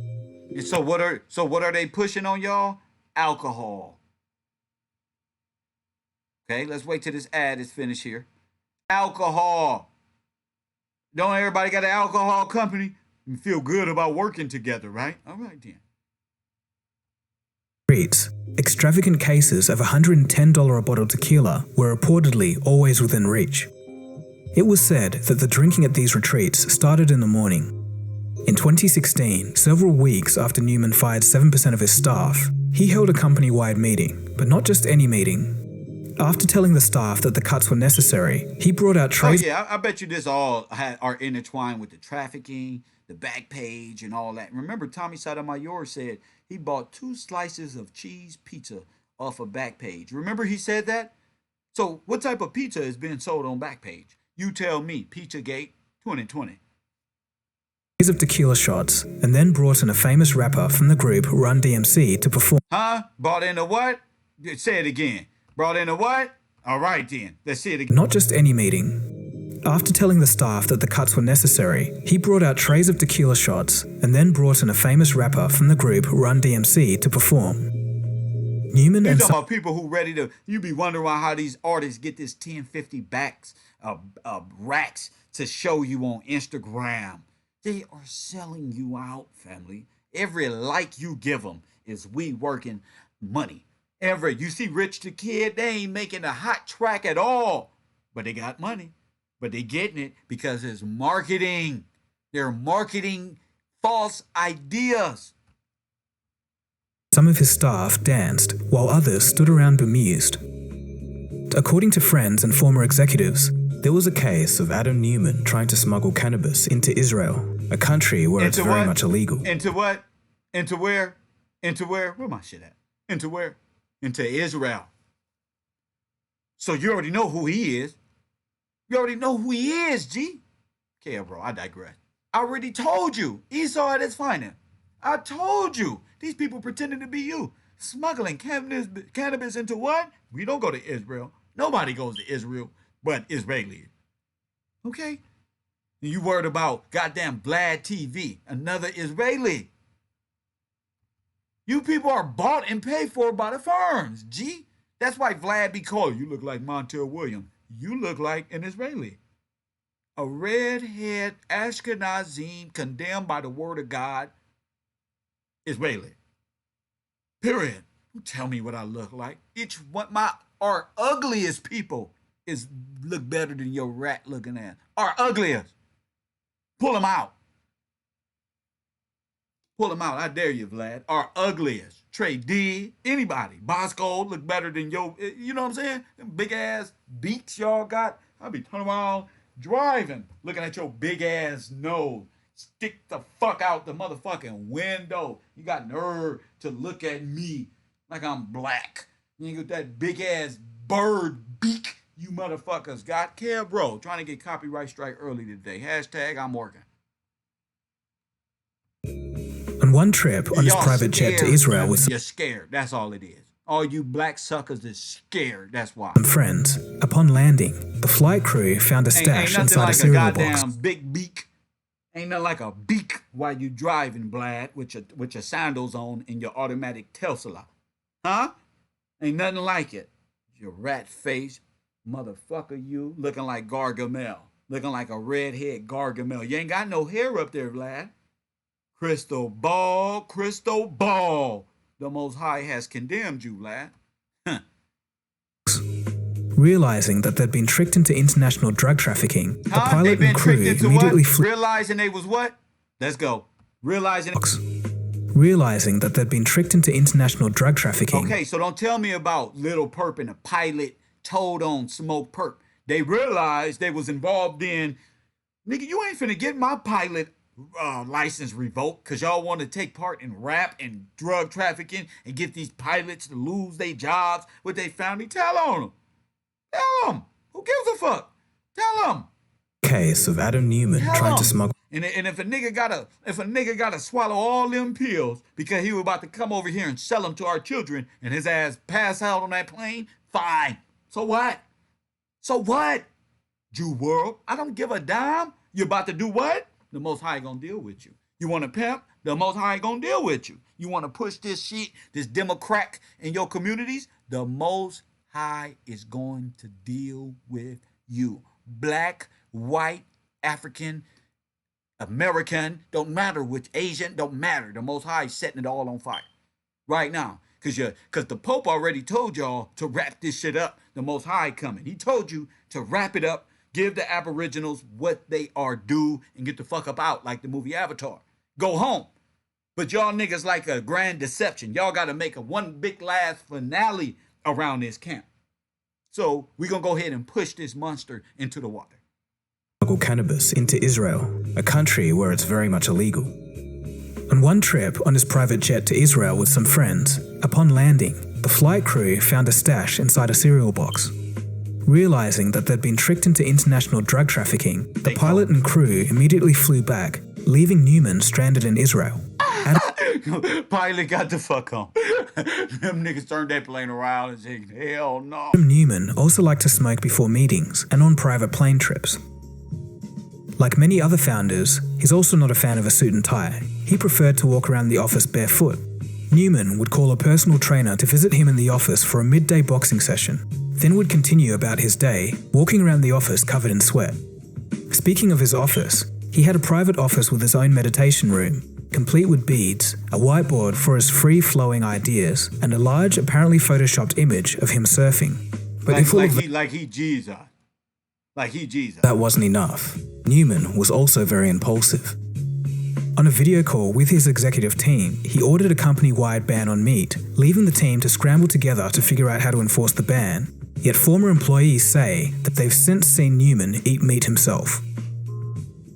So what are they pushing on y'all? Alcohol. Okay, let's wait till this ad is finished here. Alcohol. Don't everybody got an alcohol company? You feel good about working together, right? All right, then. Extravagant cases of $110 a bottle tequila were reportedly always within reach. It was said that the drinking at these retreats started in the morning. In 2016, several weeks after Newman fired 7% of his staff, he held a company-wide meeting, but not just any meeting. After telling the staff that the cuts were necessary, he brought out trays. Oh yeah, I bet you this all are intertwined with the trafficking, the back page, and all that. Remember, Tommy Sotomayor said he bought 2 slices of cheese pizza off of Backpage. Remember he said that? So what type of pizza is being sold on Backpage? You tell me, Pizzagate 2020. Of tequila shots, and then brought in a famous rapper from the group Run DMC to perform. Huh? Brought in a what? Say it again. Brought in a what? All right then, let's see it again. Not just any meeting. After telling the staff that the cuts were necessary, he brought out trays of tequila shots, and then brought in a famous rapper from the group Run DMC to perform. Newman and talking about people who ready to, you be wondering how these artists get this 10, 50 racks to show you on Instagram. They are selling you out, family. Every like you give them is we working money. You see Rich the Kid, they ain't making a hot track at all, but they got money. But they getting it because it's marketing. They're marketing false ideas. Some of his staff danced, while others stood around bemused. According to friends and former executives, there was a case of Adam Newman trying to smuggle cannabis into Israel, a country where it's very much illegal. Into what? Into where? Into where? Where my shit at? Into where? Into Israel. So you already know who he is. You already know who he is, G. Okay, bro, I digress. I already told you. Esau at his finest. I told you. These people pretending to be you. Smuggling cannabis into what? We don't go to Israel. Nobody goes to Israel but Israelis. Okay? And you worried about goddamn Vlad TV, another Israeli. You people are bought and paid for by the firms, G. That's why Vlad be called, you look like Montel Williams. You look like an Israeli. A redhead Ashkenazim condemned by the word of God Israeli. Period. Don't tell me what I look like. Our ugliest people look better than your rat looking ass. Our ugliest. Pull them out. Pull them out. I dare you, Vlad. Our ugliest. Trey D, anybody. Bosco look better than you know what I'm saying? Them big ass beaks y'all got. I'll be turning around driving, looking at your big ass nose. Stick the fuck out the motherfucking window. You got nerve to look at me like I'm black. You ain't got that big ass bird beak you motherfuckers got. Care, bro, trying to get copyright strike early today. Hashtag I'm working. On one trip on his private jet to Israel with you're scared. That's all it is. All you black suckers is scared. That's why. Some friends. Upon landing, the flight crew found a stash inside a cereal box. Big beak. Ain't nothing like a beak while you driving, Vlad, with your sandals on in your automatic Tesla. Huh? Ain't nothing like it. Your rat face, motherfucker, you looking like Gargamel. Looking like a redhead Gargamel. You ain't got no hair up there, Vlad. Crystal ball, crystal ball. The Most High has condemned you, lad. Huh. Realizing that they'd been tricked into international drug trafficking, the pilot and crew immediately flew. Realizing they was what? Let's go. Realizing that they'd been tricked into international drug trafficking. Okay, so don't tell me about Little Perp and the pilot told on Smoke Perp. They realized they was involved in, nigga, you ain't finna get my pilot license revoked because y'all want to take part in rap and drug trafficking and get these pilots to lose their jobs with their family. Tell on them. Tell them. Who gives a fuck? Tell them. Case of Adam Newman trying to smuggle. And if a nigga gotta swallow all them pills because he was about to come over here and sell them to our children and his ass pass out on that plane, fine. So what? So what? Jew world, I don't give a dime. You about to do what? The Most High gonna deal with you. You want to pimp? The Most High gonna deal with you. You want to push this shit, this Democrat in your communities? The Most High is going to deal with you. Black, white, African, American, don't matter which, Asian, don't matter. The Most High is setting it all on fire right now. Because the Pope already told y'all to wrap this shit up. The Most High coming. He told you to wrap it up. Give the Aboriginals what they are due and get the fuck up out like the movie Avatar. go home. But y'all niggas like a grand deception. Y'all got to make a one big last finale around this camp. So we're going to go ahead and push this monster into the water. Cannabis into Israel, a country where it's very much illegal. On one trip on his private jet to Israel with some friends, upon landing, the flight crew found a stash inside a cereal box. Realizing that they'd been tricked into international drug trafficking, the pilot and crew immediately flew back, leaving Newman stranded in Israel. Pilot got the fuck on. Them niggas turned that plane around and said, hell no. Newman also liked to smoke before meetings and on private plane trips. Like many other founders, he's also not a fan of a suit and tie. He preferred to walk around the office barefoot. Newman would call a personal trainer to visit him in the office for a midday boxing session, then would continue about his day, walking around the office covered in sweat. Speaking of his office, he had a private office with his own meditation room, complete with beads, a whiteboard for his free-flowing ideas, and a large, apparently photoshopped image of him surfing. But like he Jesus. Like he Jesus. That wasn't enough. Newman was also very impulsive. On a video call with his executive team, he ordered a company-wide ban on meat, leaving the team to scramble together to figure out how to enforce the ban. Yet former employees say that they've since seen Newman eat meat himself.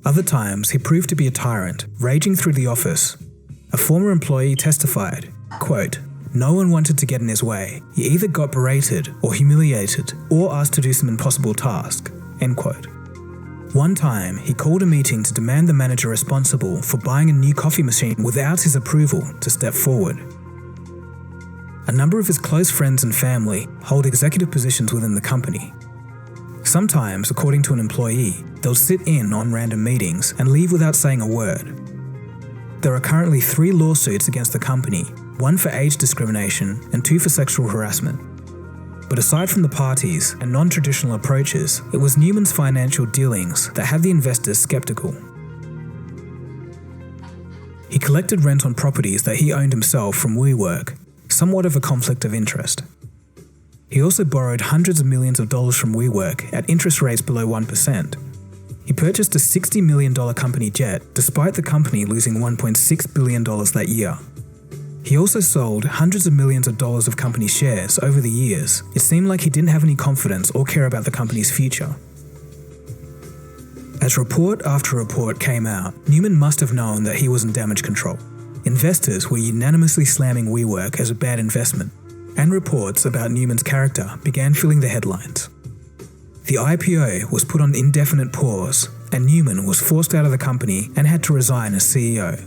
Other times, he proved to be a tyrant, raging through the office. A former employee testified, quote, "No one wanted to get in his way. He either got berated or humiliated or asked to do some impossible task," end quote. One time, he called a meeting to demand the manager responsible for buying a new coffee machine without his approval to step forward. A number of his close friends and family hold executive positions within the company. Sometimes, according to an employee, they'll sit in on random meetings and leave without saying a word. There are currently 3 lawsuits against the company, 1 for age discrimination and 2 for sexual harassment. But aside from the parties and non-traditional approaches, it was Newman's financial dealings that had the investors skeptical. He collected rent on properties that he owned himself from WeWork, somewhat of a conflict of interest. He also borrowed hundreds of millions of dollars from WeWork at interest rates below 1%. He purchased a $60 million company jet, despite the company losing $1.6 billion that year. He also sold hundreds of millions of dollars of company shares over the years. It seemed like he didn't have any confidence or care about the company's future. As report after report came out, Newman must have known that he was in damage control. Investors were unanimously slamming WeWork as a bad investment, and reports about Newman's character began filling the headlines. The IPO was put on indefinite pause, and Newman was forced out of the company and had to resign as CEO.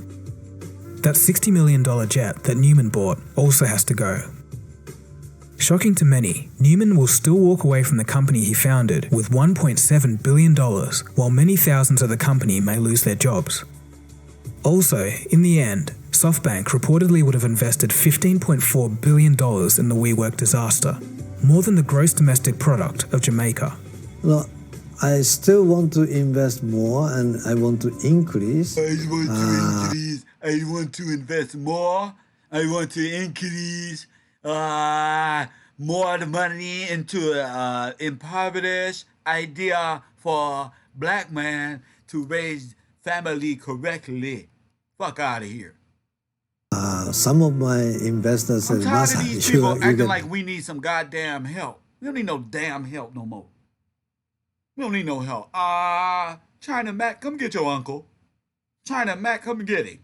That $60 million jet that Newman bought also has to go. Shocking to many, Newman will still walk away from the company he founded with $1.7 billion, while many thousands at the company may lose their jobs. Also, in the end, SoftBank reportedly would have invested $15.4 billion in the WeWork disaster, more than the gross domestic product of Jamaica. Well, I still want to invest more and I want to increase. I want to invest more. I want to increase more of the money into impoverished idea for black man to raise family correctly. Fuck out of here. Some of my investors I'm tired of these people acting like we need some goddamn help. We don't need no damn help no more. We don't need no help. China Mac, come get your uncle. China Mac, come get him.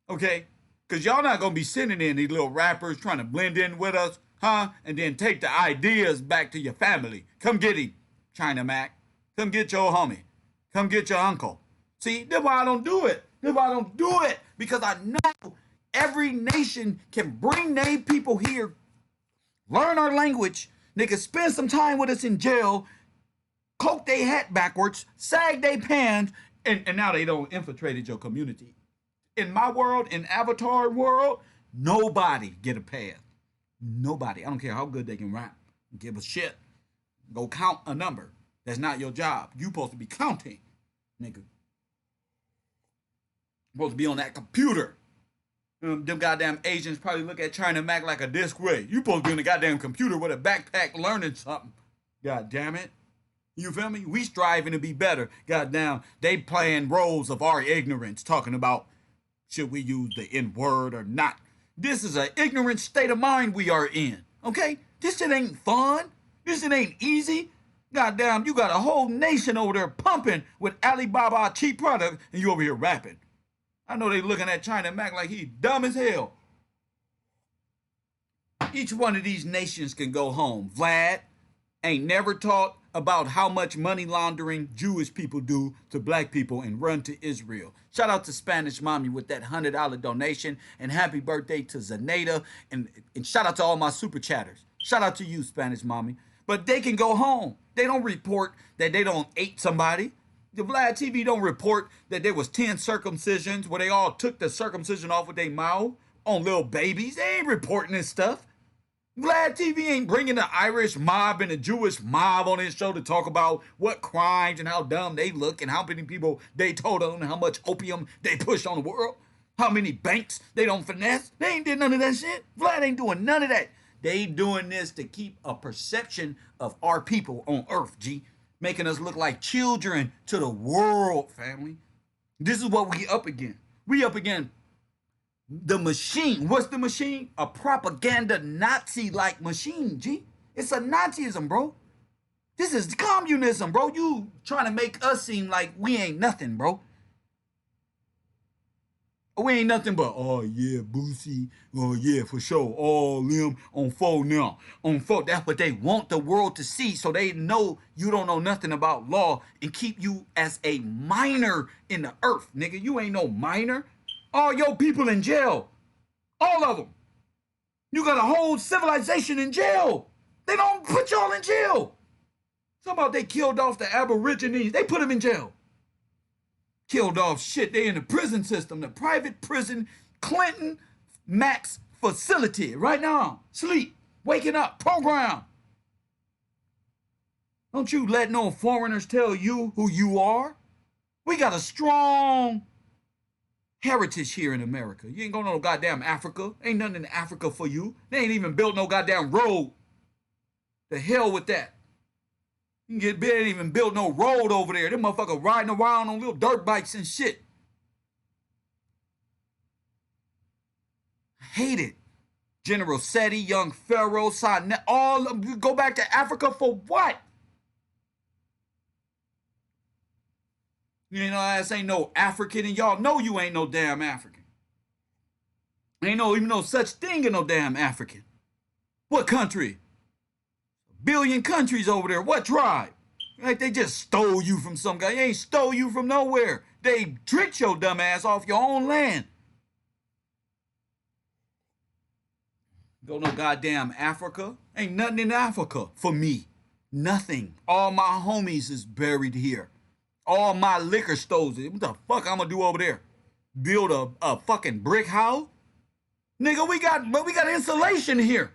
Okay? Because y'all not going to be sending in these little rappers trying to blend in with us, huh? And then take the ideas back to your family. Come get him, China Mac. Come get your homie. Come get your uncle. See, that's why I don't do it. That's why I don't do it. Because I know every nation can bring their people here, learn our language, they can spend some time with us in jail, cloak their hat backwards, sag their pants, and now they don't infiltrated your community. In my world, in Avatar world, nobody get a pass. Nobody. I don't care how good they can rap. Give a shit. Go count a number. That's not your job. You supposed to be counting, nigga. Supposed to be on that computer. Them goddamn Asians probably look at China Mac like a disc ray. You supposed to be on the goddamn computer with a backpack learning something. God damn it. You feel me? We striving to be better. Goddamn, they playing roles of our ignorance, talking about should we use the N-word or not. This is an ignorant state of mind we are in, okay? This shit ain't fun. This shit ain't easy. Goddamn, you got a whole nation over there pumping with Alibaba cheap product, and you over here rapping. I know they looking at China Mac like he dumb as hell. Each one of these nations can go home. Vlad ain't never taught about how much money laundering Jewish people do to black people and run to Israel. Shout out to Spanish Mommy with that $100 donation, and happy birthday to Zaneta, and shout out to all my super chatters. Shout out to you, Spanish Mommy. But they can go home. They don't report that they don't ate somebody. The Vlad TV don't report that there was 10 circumcisions where they all took the circumcision off with their mouth on little babies. They ain't reporting this stuff. Vlad TV ain't bringing the Irish mob and the Jewish mob on his show to talk about what crimes and how dumb they look and how many people they told on and how much opium they push on the world. How many banks they don't finesse. They ain't did none of that shit. Vlad ain't doing none of that. They doing this to keep a perception of our people on earth, G. Making us look like children to the world, family. This is what we up against. We up against the machine. What's the machine? A propaganda Nazi-like machine, G. It's a Nazism, bro. This is communism, bro. You trying to make us seem like we ain't nothing, bro. We ain't nothing but, oh yeah, Boosie, oh yeah, for sure, all them on phone now. On phone, that's what they want the world to see, so they know you don't know nothing about law and keep you as a minor in the earth, nigga. You ain't no minor. All your people in jail. All of them. You got a whole civilization in jail. They don't put y'all in jail. Something about they killed off the Aborigines. They put them in jail. Killed off shit. They in the prison system, the private prison, Clinton Max facility right now. Sleep, waking up, program. Don't you let no foreigners tell you who you are. We got a strong heritage here in America. You ain't going to no goddamn Africa. Ain't nothing in Africa for you. They ain't even built no goddamn road. The hell with that. You can they ain't even build no road over there. Them motherfuckers riding around on little dirt bikes and shit. I hate it. General Seti, young Pharaoh, all of you go back to Africa for what? You know, ass ain't no African, and y'all know you ain't no damn African. Ain't no even no such thing as no damn African. What country? Billion countries over there. What tribe? Like they just stole you from some guy. They ain't stole you from nowhere. They tricked your dumb ass off your own land. Go no goddamn Africa. Ain't nothing in Africa for me. Nothing. All my homies is buried here. All my liquor stores. What the fuck I'm gonna do over there? Build a fucking brick house? Nigga, we got insulation here.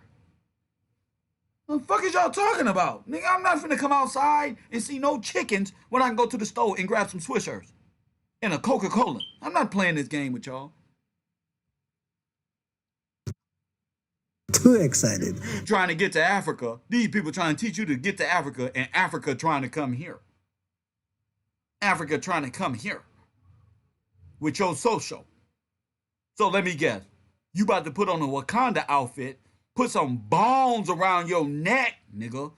What the fuck is y'all talking about? Nigga, I'm not finna come outside and see no chickens when I can go to the store and grab some Swishers and a Coca-Cola. I'm not playing this game with y'all. Too excited. Trying to get to Africa. These people trying to teach you to get to Africa, and Africa trying to come here. Africa trying to come here with your social. So let me guess. You about to put on a Wakanda outfit, put some bones around your neck, nigga.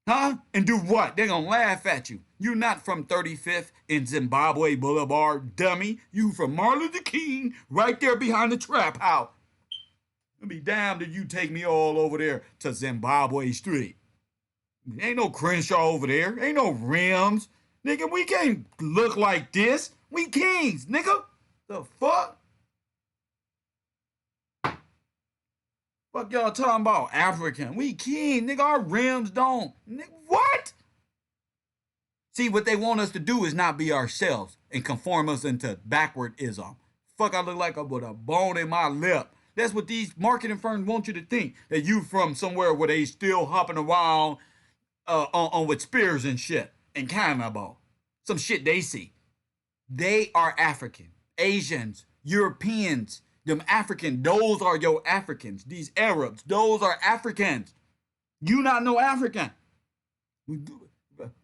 Huh? And do what? They're gonna laugh at you. You not from 35th in Zimbabwe Boulevard, dummy. You from Martin Luther King, right there behind the trap house. I'll be damned if you take me all over there to Zimbabwe Street. Ain't no Crenshaw over there. Ain't no rims. Nigga, we can't look like this. We kings, nigga. The fuck? Fuck y'all talking about African. We king, nigga. Our rims don't. Nigga, what? See, what they want us to do is not be ourselves and conform us into backwardism. Fuck, I look like I'm with a bone in my lip. That's what these marketing firms want you to think. That you from somewhere where they still hopping around on with spears and shit. And cannonball. Some shit they see. They are African. Asians. Europeans. Them African. Those are your Africans. These Arabs. Those are Africans. You not know African.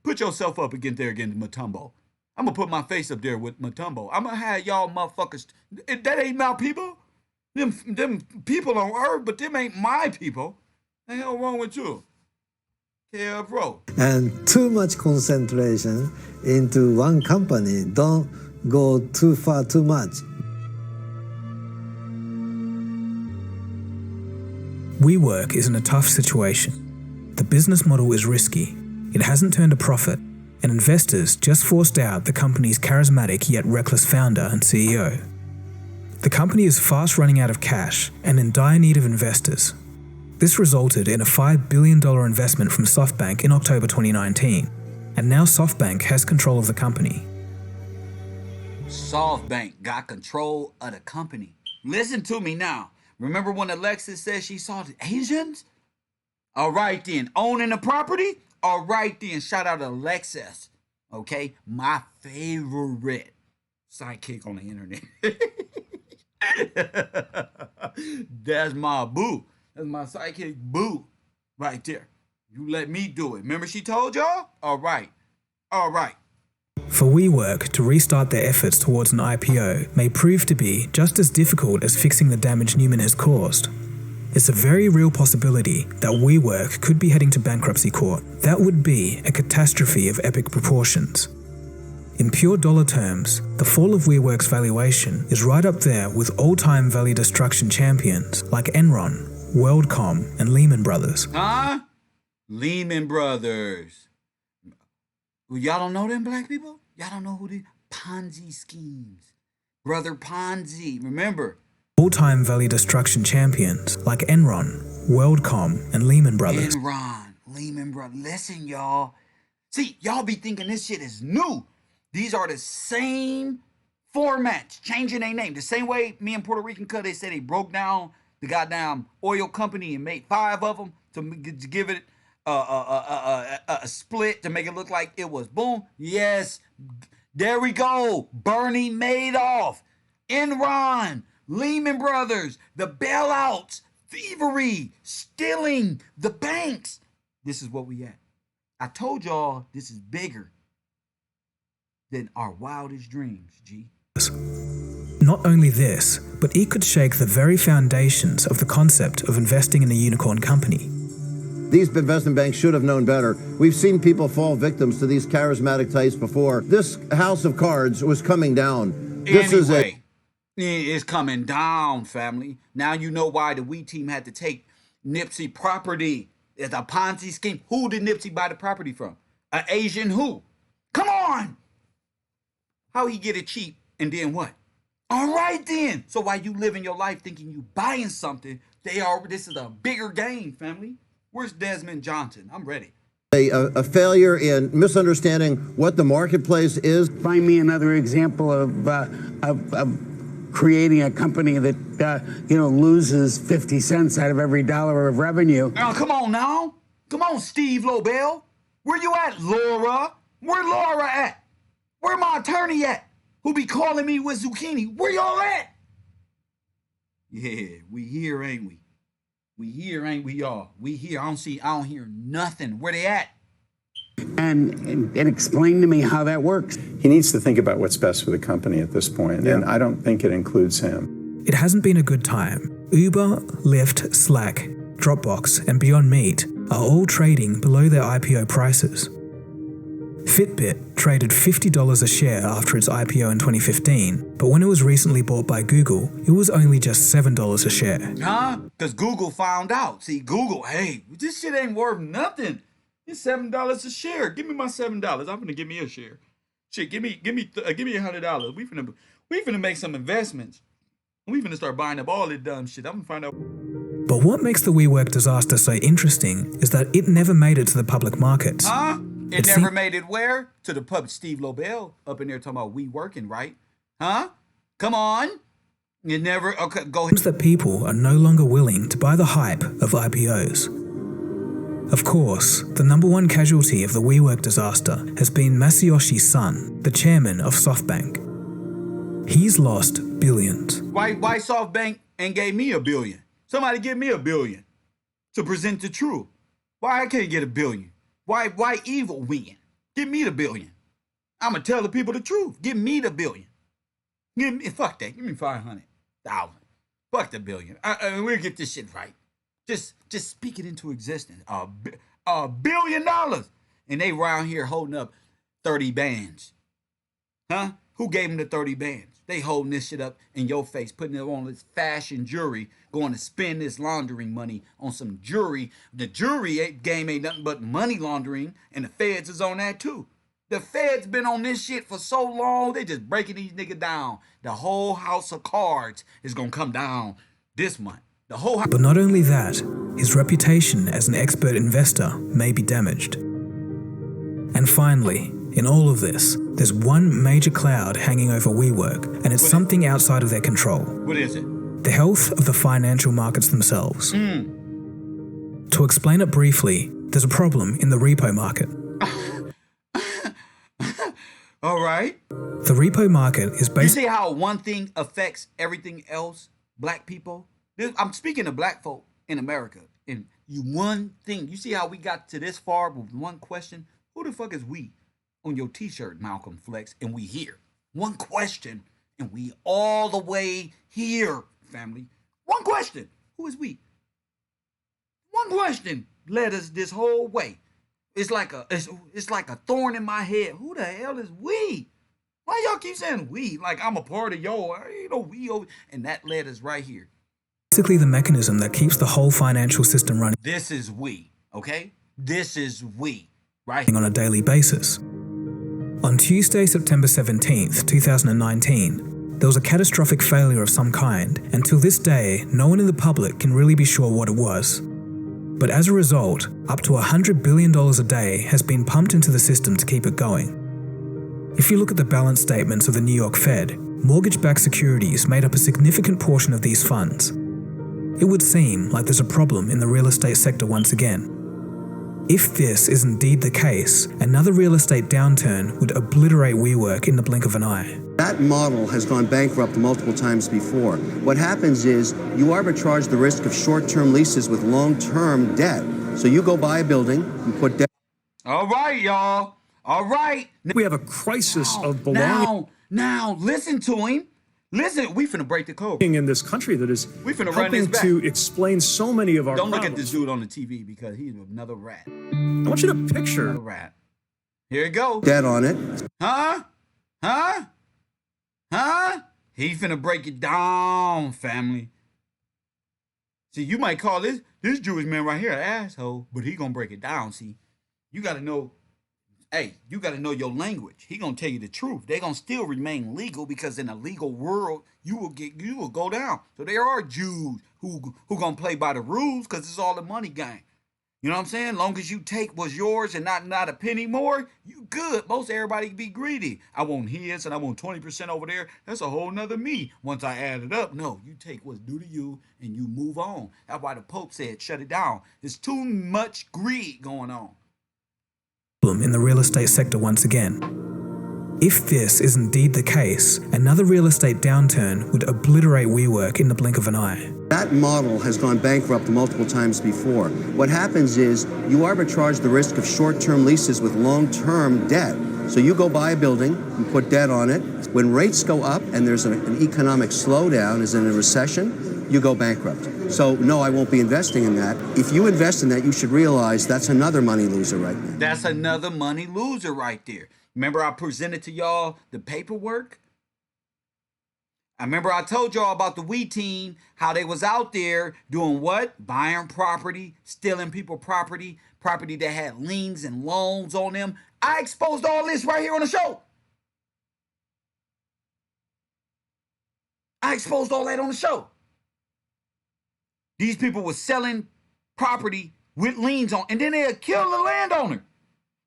Put yourself up against Mutombo. I'm gonna put my face up there with Matumbo. I'm gonna have y'all motherfuckers. That ain't my people. Them people on earth, but them ain't my people. The hell wrong with you? Yeah, bro. And too much concentration into one company. Don't go too far, too much. WeWork is in a tough situation. The business model is risky. It hasn't turned a profit, and investors just forced out the company's charismatic yet reckless founder and CEO. The company is fast running out of cash and in dire need of investors. This resulted in a $5 billion investment from SoftBank in October 2019, and now SoftBank has control of the company. SoftBank got control of the company. Listen to me now. Remember when Alexis said she saw the Asians? All right then, owning the property? All right then, shout out to Alexis. Okay, my favorite sidekick on the internet. That's my boo. That's my sidekick boo right there. You let me do it. Remember she told y'all? All right. All right. For WeWork to restart their efforts towards an IPO may prove to be just as difficult as fixing the damage Newman has caused. It's a very real possibility that WeWork could be heading to bankruptcy court. That would be a catastrophe of epic proportions. In pure dollar terms, the fall of WeWork's valuation is right up there with all-time value destruction champions like Enron, WorldCom, and Lehman Brothers. Huh? Lehman Brothers. Well, y'all don't know them black people? Y'all don't know who the Ponzi schemes. Brother Ponzi, remember? All-time value destruction champions like Enron, WorldCom, and Lehman Brothers. Enron, Lehman Brothers. Listen, y'all. See, y'all be thinking this shit is new. These are the same formats, changing their name. The same way me and Puerto Rican cut, they said they broke down the goddamn oil company and made 5 of them to give it a split to make it look like it was boom. Yes, there we go. Bernie Madoff, Enron, Lehman Brothers, the bailouts, thievery, stealing, the banks. This is what we at. I told y'all this is bigger than our wildest dreams, G. Not only this, but it could shake the very foundations of the concept of investing in a unicorn company. These investment banks should have known better. We've seen people fall victims to these charismatic types before. This house of cards was coming down. This is it. It's coming down, family. Now you know why the We team had to take Nipsey property. It's a Ponzi scheme. Who did Nipsey buy the property from? An Asian who? Come on! How he get it cheap and then what? All right then. So while you living your life thinking you buying something, this is a bigger game, family. Where's Desmond Johnson? I'm ready. A failure in misunderstanding what the marketplace is. Find me another example of creating a company that loses 50 cents out of every dollar of revenue. Oh, come on now. Come on, Steve Lobel. Where you at, Laura? Where Laura at? Where my attorney at? Who be calling me with zucchini? Where y'all at? Yeah, we here, ain't we? We here, ain't we, y'all? We here. I don't hear nothing. Where they at? And explain to me how that works. He needs to think about what's best for the company at this point, and I don't think it includes him. It hasn't been a good time. Uber, Lyft, Slack, Dropbox, and Beyond Meat are all trading below their IPO prices. Fitbit traded $50 a share after its IPO in 2015, but when it was recently bought by Google, it was only just $7 a share. Huh? Because Google found out. See, Google, hey, this shit ain't worth nothing. It's $7 a share. Give me my $7. I'm gonna give me a share. Shit, give me $100. We finna make some investments. We finna start buying up all this dumb shit. I'm gonna find out. But what makes the WeWork disaster so interesting is that it never made it to the public markets. Huh? It never made it where? To the public. Steve Lobel up in there talking about we working, right? Huh? Come on. It never, okay, go ahead. It seems that people are no longer willing to buy the hype of IPOs. Of course, the number one casualty of the WeWork disaster has been Masayoshi's son, the chairman of SoftBank. He's lost billions. Why SoftBank ain't gave me $1 billion? Somebody give me $1 billion to present the truth. Why I can't get $1 billion? Why evil win? Give me the $1 billion. I'm going to tell the people the truth. Give me the billion. Fuck that. Give me 500,000. Fuck the billion. We'll get this shit right. Just speak it into existence. $1 billion. And they around here holding up 30 bands. Huh? Who gave them the 30 bands? They holding this shit up in your face, putting it on this fashion jewelry, going to spend this laundering money on some jewelry. The jewelry game ain't nothing but money laundering, and the feds is on that too. The feds been on this shit for so long, they just breaking these niggas down. The whole house of cards is gonna come down this month. The whole But not only that, his reputation as an expert investor may be damaged. And finally, in all of this, there's one major cloud hanging over WeWork, and it's something outside of their control. What is it? The health of the financial markets themselves. To explain it briefly, there's a problem in the repo market. All right. The repo market is based... You see how one thing affects everything else? Black people? I'm speaking to black folk in America. And one thing, you see how we got to this far with one question? Who the fuck is we? On your t-shirt, Malcolm Flex, and we here. One question, and we all the way here, family. One question. Who is we? One question led us this whole way. It's like a thorn in my head. Who the hell is we? Why y'all keep saying we? Like I'm a part of we over, and that led us right here. Basically the mechanism that keeps the whole financial system running. This is we, okay? This is we, right? On a daily basis. On Tuesday, September 17th, 2019, there was a catastrophic failure of some kind, and till this day, no one in the public can really be sure what it was. But as a result, up to $100 billion a day has been pumped into the system to keep it going. If you look at the balance statements of the New York Fed, mortgage-backed securities made up a significant portion of these funds. It would seem like there's a problem in the real estate sector once again. If this is indeed the case, another real estate downturn would obliterate WeWork in the blink of an eye. That model has gone bankrupt multiple times before. What happens is you arbitrage the risk of short-term leases with long-term debt. So you go buy a building and put debt. All right, y'all. All right. We have a crisis of belonging. Now, listen to him. Listen, we finna break the code. In this country that is helping to explain so many of our Don't problems. look at this dude on the TV because he's another rat. I want you to picture another rat. Here you go. Debt on it. Huh? He finna break it down, family. See, you might call this Jewish man right here an asshole, but he gonna break it down. See, you gotta know. Hey, you got to know your language. He gonna tell you the truth. They gonna still remain legal because in a legal world, you will go down. So there are Jews who gonna play by the rules because it's all a money game. You know what I'm saying? Long as you take what's yours and not a penny more, you good. Most everybody be greedy. I want his and I want 20% over there. That's a whole nother me. Once I add it up, no, you take what's due to you and you move on. That's why the Pope said, shut it down. There's too much greed going on. In the real estate sector once again. If this is indeed the case, another real estate downturn would obliterate WeWork in the blink of an eye. That model has gone bankrupt multiple times before. What happens is you arbitrage the risk of short-term leases with long-term debt. So you go buy a building and put debt on it. When rates go up and there's an economic slowdown, as in a recession, you go bankrupt. So no, I won't be investing in that. If you invest in that, you should realize that's another money loser right now. That's another money loser right there. Remember I presented to y'all the paperwork? I remember I told y'all about the We team, how they was out there doing what? Buying property, stealing people property that had liens and loans on them. I exposed all this right here on the show. I exposed all that on the show. These people were selling property with liens on, and then they'll kill the landowner.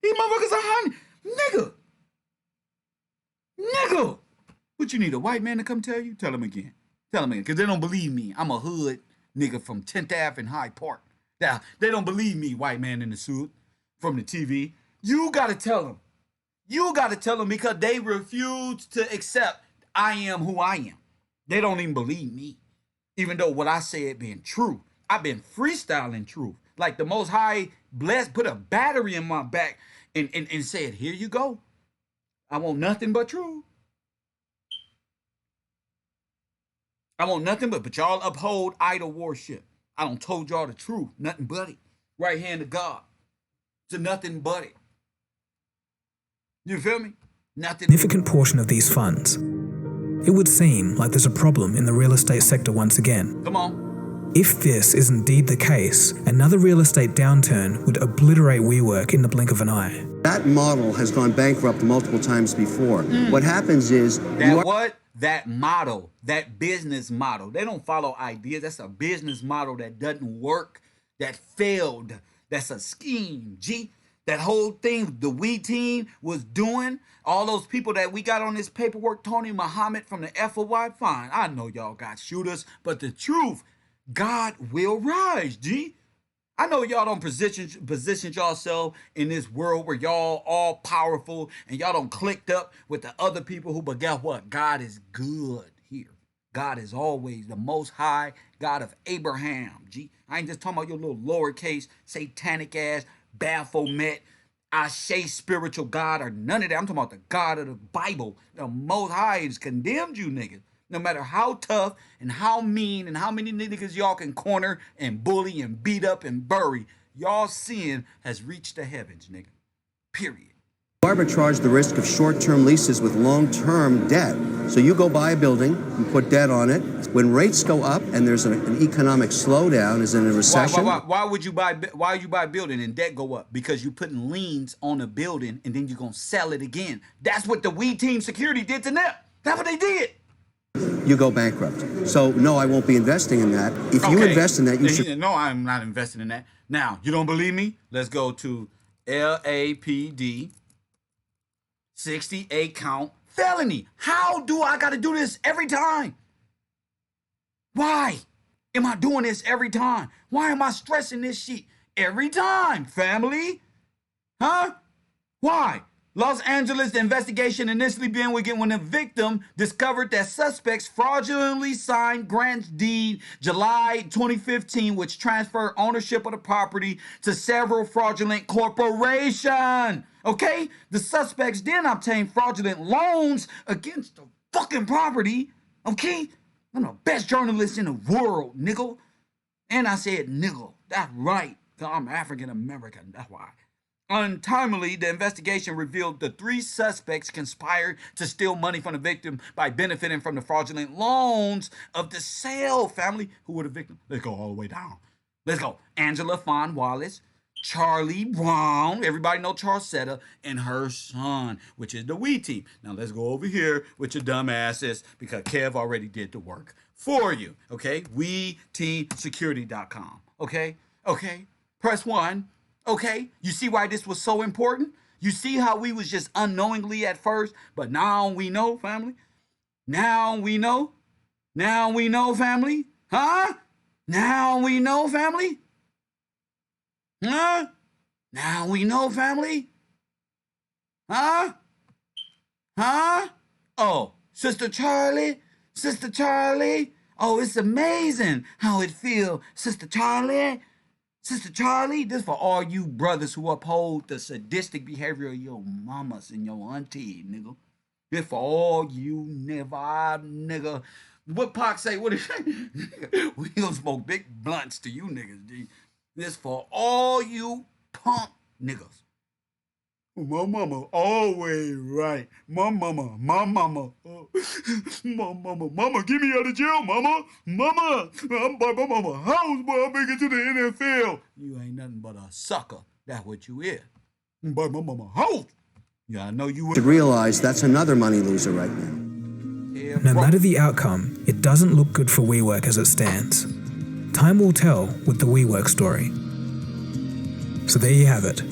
These motherfuckers are nigga. What you need, a white man to come tell you? Tell him again. Tell him again, because they don't believe me. I'm a hood nigga from 10th Ave and Hyde Park. Now, they don't believe me, white man in the suit from the TV. You got to tell them. You got to tell them because they refuse to accept I am who I am. They don't even believe me. Even though what I said being true. I've been freestyling truth. Like the Most High blessed, put a battery in my back and said, here you go. I want nothing but truth. I want nothing but y'all uphold idol worship. I don't told y'all the truth. Nothing but it. Right hand of God. To nothing but it. You feel me? Nothing. Significant portion of these funds. It would seem like there's a problem in the real estate sector once again. Come on. If this is indeed the case, another real estate downturn would obliterate WeWork in the blink of an eye. That model has gone bankrupt multiple times before. What happens is... That model, that business model. They don't follow ideas. That's a business model that doesn't work, that failed. That's a scheme, G. That whole thing the We team was doing, all those people that we got on this paperwork, Tony Muhammad from the FOI, fine. I know y'all got shooters, but the truth, God will rise, G. I know y'all don't position yourself in this world where y'all all powerful and y'all don't clicked up with the other people but guess what? God is good here. God is always the most high God of Abraham, G. I ain't just talking about your little lowercase, satanic ass, Baphomet, Ashe spiritual God or none of that. I'm talking about the God of the Bible. The most high has condemned you niggas. No matter how tough and how mean and how many niggas y'all can corner and bully and beat up and bury, y'all sin has reached the heavens, nigga. Period. Arbitrage the risk of short-term leases with long-term debt. So you go buy a building, you put debt on it. When rates go up and there's an economic slowdown, is in a recession. Why would you buy? Why you buy a building and debt go up? Because you putting liens on a building and then you're gonna sell it again. That's what the We Team Security did to Nip. That's what they did. You go bankrupt. So no, I won't be investing in that. If you invest in that, you should. No, I'm not investing in that. Now, you don't believe me? Let's go to LAPD 68 count felony. How do I got to do this every time? Why am I doing this every time? Why am I stressing this shit every time, family? Huh? Why? Los Angeles, the investigation initially began when the victim discovered that suspects fraudulently signed grant deed July 2015, which transferred ownership of the property to several fraudulent corporations. Okay? The suspects then obtained fraudulent loans against the fucking property. Okay? I'm the best journalist in the world, nigga. And I said nigga. That's right. Because I'm African American. That's why. Untimely, the investigation revealed the three suspects conspired to steal money from the victim by benefiting from the fraudulent loans of the sale family. Who were the victim? Let's go all the way down. Let's go. Angela Fawn Wallace, Charlie Brown, everybody know Charles Setta, and her son, which is the We Team. Now let's go over here with your dumb asses because Kev already did the work for you. Okay? WeTeamSecurity.com. Okay? Okay? Press 1. Okay, you see why this was so important? You see how we was just unknowingly at first, but now we know, family. Now we know. Now we know, family. Huh? Now we know, family. Huh? Now we know, family. Huh? Huh? Oh, Sister Charlie. Sister Charlie. Oh, it's amazing how it feel, Sister Charlie. Sister Charlie, this for all you brothers who uphold the sadistic behavior of your mamas and your auntie, nigga. This for all you nigga. What Pac say? What is it? We gonna smoke big blunts to you niggas, G. This for all you punk niggas. My mama always right. My mama. Mama, get me out of jail, mama. I'm by my mama house, boy. I'm making it to the NFL. You ain't nothing but a sucker. That's what you is. By my mama house. Yeah, I know you would. To realize that's another money loser right now. No matter the outcome, it doesn't look good for WeWork as it stands. Time will tell with the WeWork story. So there you have it.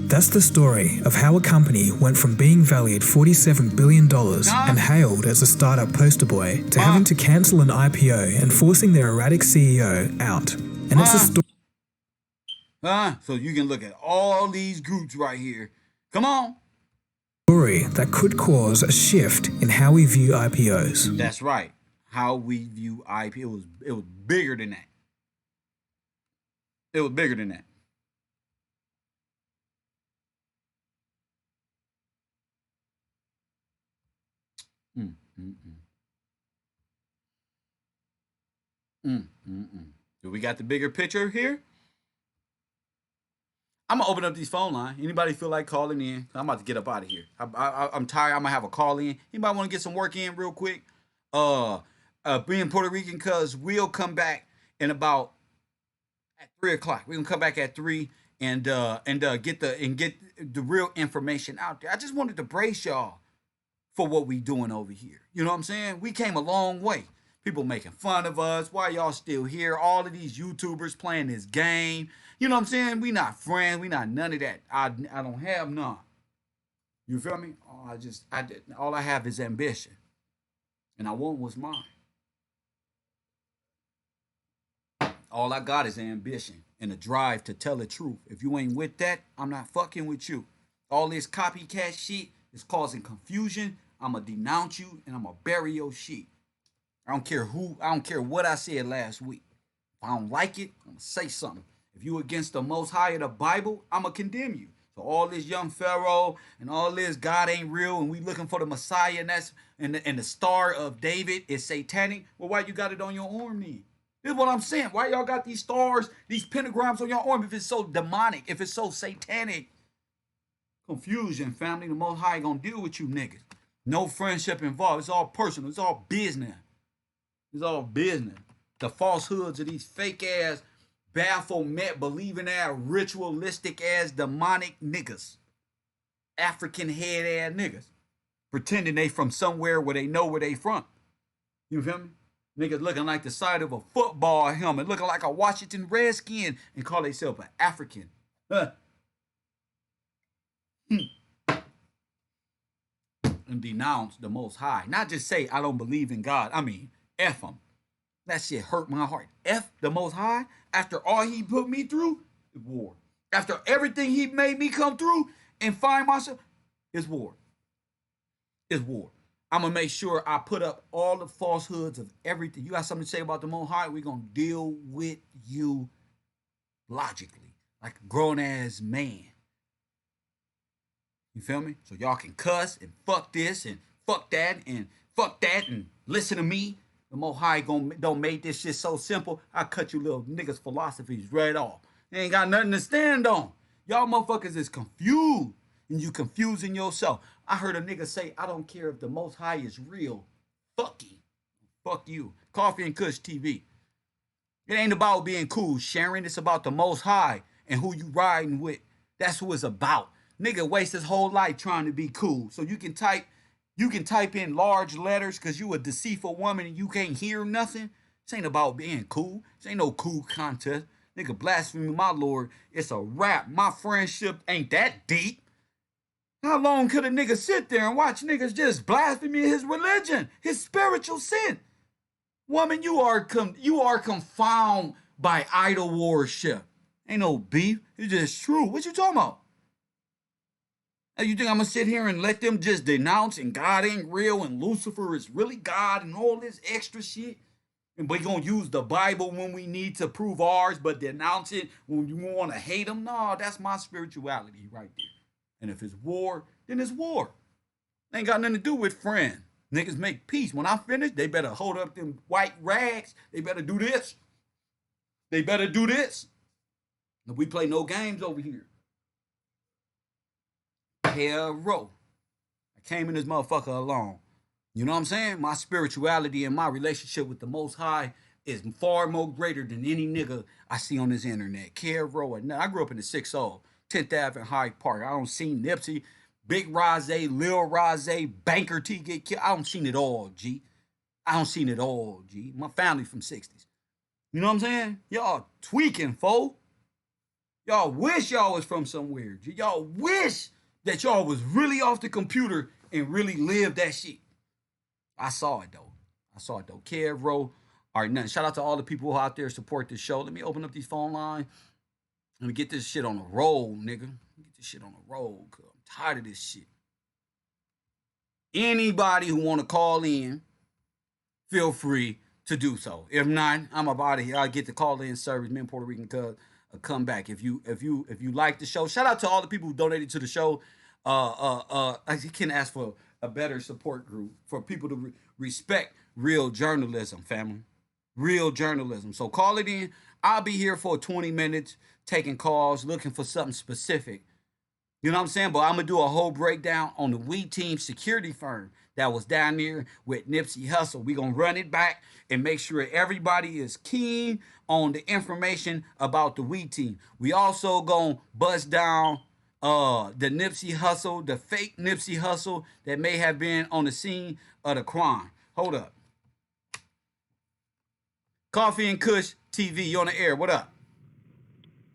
That's the story of how a company went from being valued $47 billion and hailed as a startup poster boy to having to cancel an IPO and forcing their erratic CEO out. And it's a story. So you can look at all these groups right here. Come on. Story that could cause a shift in how we view IPOs. That's right. How we view IPOs. It was bigger than that. It was bigger than that. Do we got the bigger picture here? I'm gonna open up these phone lines. Anybody feel like calling in? I'm about to get up out of here. I'm tired. I'm gonna have a call in. Anybody want to get some work in real quick? Being Puerto Rican, cuz we'll come back in about at 3:00. We're gonna come back at 3 and get the real information out there. I just wanted to brace y'all for what we doing over here. You know what I'm saying? We came a long way. People making fun of us. Why y'all still here? All of these YouTubers playing this game. You know what I'm saying? We not friends. We not none of that. I don't have none. You feel me? All I have is ambition. And I want what's mine. All I got is ambition and a drive to tell the truth. If you ain't with that, I'm not fucking with you. All this copycat shit is causing confusion. I'm going to denounce you and I'm going to bury your shit. I don't care what I said last week. If I don't like it, I'm going to say something. If you against the Most High of the Bible, I'm going to condemn you. So all this young Pharaoh and all this God ain't real and we looking for the Messiah and the Star of David is satanic. Well, why you got it on your arm then? This is what I'm saying. Why y'all got these stars, these pentagrams on your arm if it's so demonic, if it's so satanic? Confusion, family. The Most High gonna deal with you niggas. No friendship involved. It's all personal. It's all business. It's all business. The falsehoods of these fake ass, Baphomet believing ass, ritualistic ass, demonic niggas. African head ass niggas. Pretending they from somewhere where they know where they from. You feel me? Niggas looking like the side of a football helmet, looking like a Washington Redskin and call themselves an African. And denounce the Most High. Not just say, I don't believe in God. I mean, F him. That shit hurt my heart. F the Most High. After all he put me through, it's war. After everything he made me come through and find myself, it's war. It's war. I'm going to make sure I put up all the falsehoods of everything. You got something to say about the Most High? We're going to deal with you logically, like a grown-ass man. You feel me? So y'all can cuss and fuck this and fuck that and listen to me. The Most High don't make this shit so simple. I cut you little niggas' philosophies right off. They ain't got nothing to stand on. Y'all motherfuckers is confused. And you confusing yourself. I heard a nigga say, I don't care if the Most High is real. Fuck you. Fuck you. Coffee and Kush TV. It ain't about being cool, Sharon. It's about the Most High and who you riding with. That's who it's about. Nigga waste his whole life trying to be cool. So you can type in large letters because you a deceitful woman and you can't hear nothing. This ain't about being cool. This ain't no cool contest. Nigga blasphemy my Lord. It's a rap. My friendship ain't that deep. How long could a nigga sit there and watch niggas just blaspheme his religion, his spiritual sin? Woman, you are confounded by idol worship. Ain't no beef. It's just true. What you talking about? You think I'm going to sit here and let them just denounce and God ain't real and Lucifer is really God and all this extra shit? And we going to use the Bible when we need to prove ours, but denounce it when you want to hate them? No, that's my spirituality right there. And if it's war, then it's war. Ain't got nothing to do with friends. Niggas make peace. When I finish, they better hold up them white rags. They better do this. They better do this. We play no games over here. Hero. I came in this motherfucker alone. You know what I'm saying? My spirituality and my relationship with the Most High is far more greater than any nigga I see on this internet. Hero. I grew up in the 6-0. 10th Ave and Hyde Park. I don't see Nipsey, Big Rose, Lil Rose, Banker T get killed. I don't seen it all, G. I don't seen it all, G. My family from 60s. You know what I'm saying? Y'all tweaking, fo. Y'all wish y'all was from somewhere, G. Y'all wish that y'all was really off the computer and really lived that shit. I saw it, though. Kev, Ro. All right, nothing. Shout out to all the people who out there support this show. Let me open up these phone lines. Let me get this shit on the roll, nigga. Get this shit on the roll, cuz I'm tired of this shit. Anybody who want to call in, feel free to do so. If not, I'm about here. I'll get the call-in service. Me and Puerto Rican cuz come back. If you like the show, shout out to all the people who donated to the show. I can ask for a better support group for people to respect real journalism, family. Real journalism. So call it in. I'll be here for 20 minutes taking calls, looking for something specific. You know what I'm saying? But I'm going to do a whole breakdown on the We Team security firm that was down there with Nipsey Hussle. We're going to run it back and make sure everybody is keen on the information about the We Team. We also going to bust down the Nipsey Hussle, the fake Nipsey Hussle that may have been on the scene of the crime. Hold up. Coffee and Kush TV, you on the air. What up?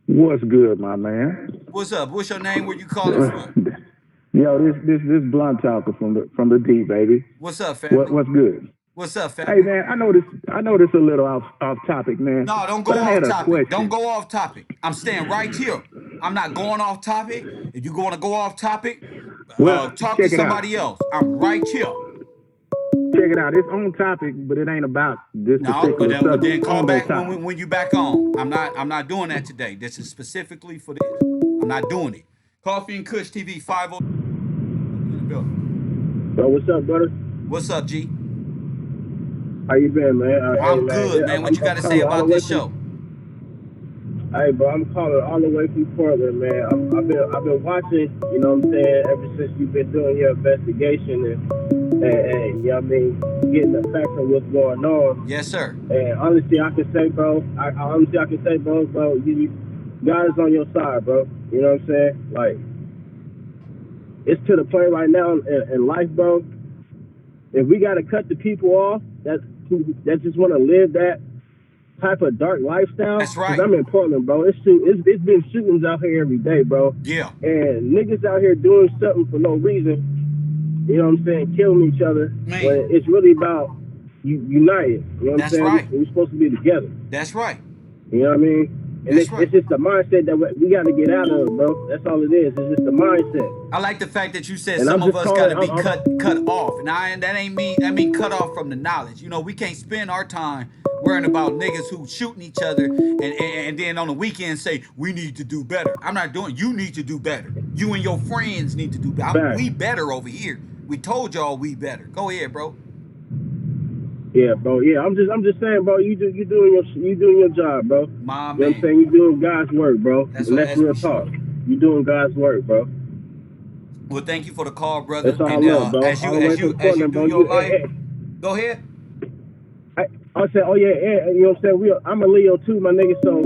What's good, my man? What's up? What's your name? Where you calling from? Yo, this blunt talker from the D, baby. What's up, family? What's good? What's up, family? Hey man, I know this a little off topic, man. No, don't go off topic. Don't go off topic. I'm staying right here. I'm not going off topic. If you're going to go off topic, talk to somebody else. I'm right here. Check it out. It's on topic, but it ain't about this particular subject. Then call back when you back on. I'm not doing that today. This is specifically for this. I'm not doing it. Coffee and Kush TV 50. So what's up, brother? What's up, G? How you been, man? I'm good, man. What you got to say about this show? Hey, bro, I'm calling all the way from Portland, man. I've been watching, you know what I'm saying, ever since you've been doing your investigation and you know what I mean, getting the facts of what's going on. Yes, sir. And honestly, I can say, bro, bro, God is on your side, bro. You know what I'm saying? Like, it's to the point right now in life, bro. If we got to cut the people off that just want to live that type of dark lifestyle. That's right. 'Cause I'm in Portland, bro. It's been shootings out here every day, bro. Yeah. And niggas out here doing something for no reason. You know what I'm saying? Killing each other. Man. When it's really about united. You know what I'm saying? Right. We're supposed to be together. That's right. You know what I mean? And it's just the mindset that we got to get out of, bro. That's all it is. It's just the mindset. I like the fact that you said And some I'm of us just got to calling- be cut off. And that mean cut off from the knowledge. You know, we can't spend our time worrying about niggas who shooting each other and then on the weekend say, we need to do better. I'm not doing, you need to do better. You and your friends need to do better. We better over here. We told y'all we better. Go ahead, bro. Yeah, bro. Yeah, I'm just saying, bro. You doing your job, bro. My you know what I'm saying? You doing God's work, bro. That's real talk. You doing God's work, bro. Well, thank you for the call, brother. That's all And I love, bro. as you do your life, go ahead. I said, oh yeah, you know what I'm saying? I'm a Leo too, my nigga. So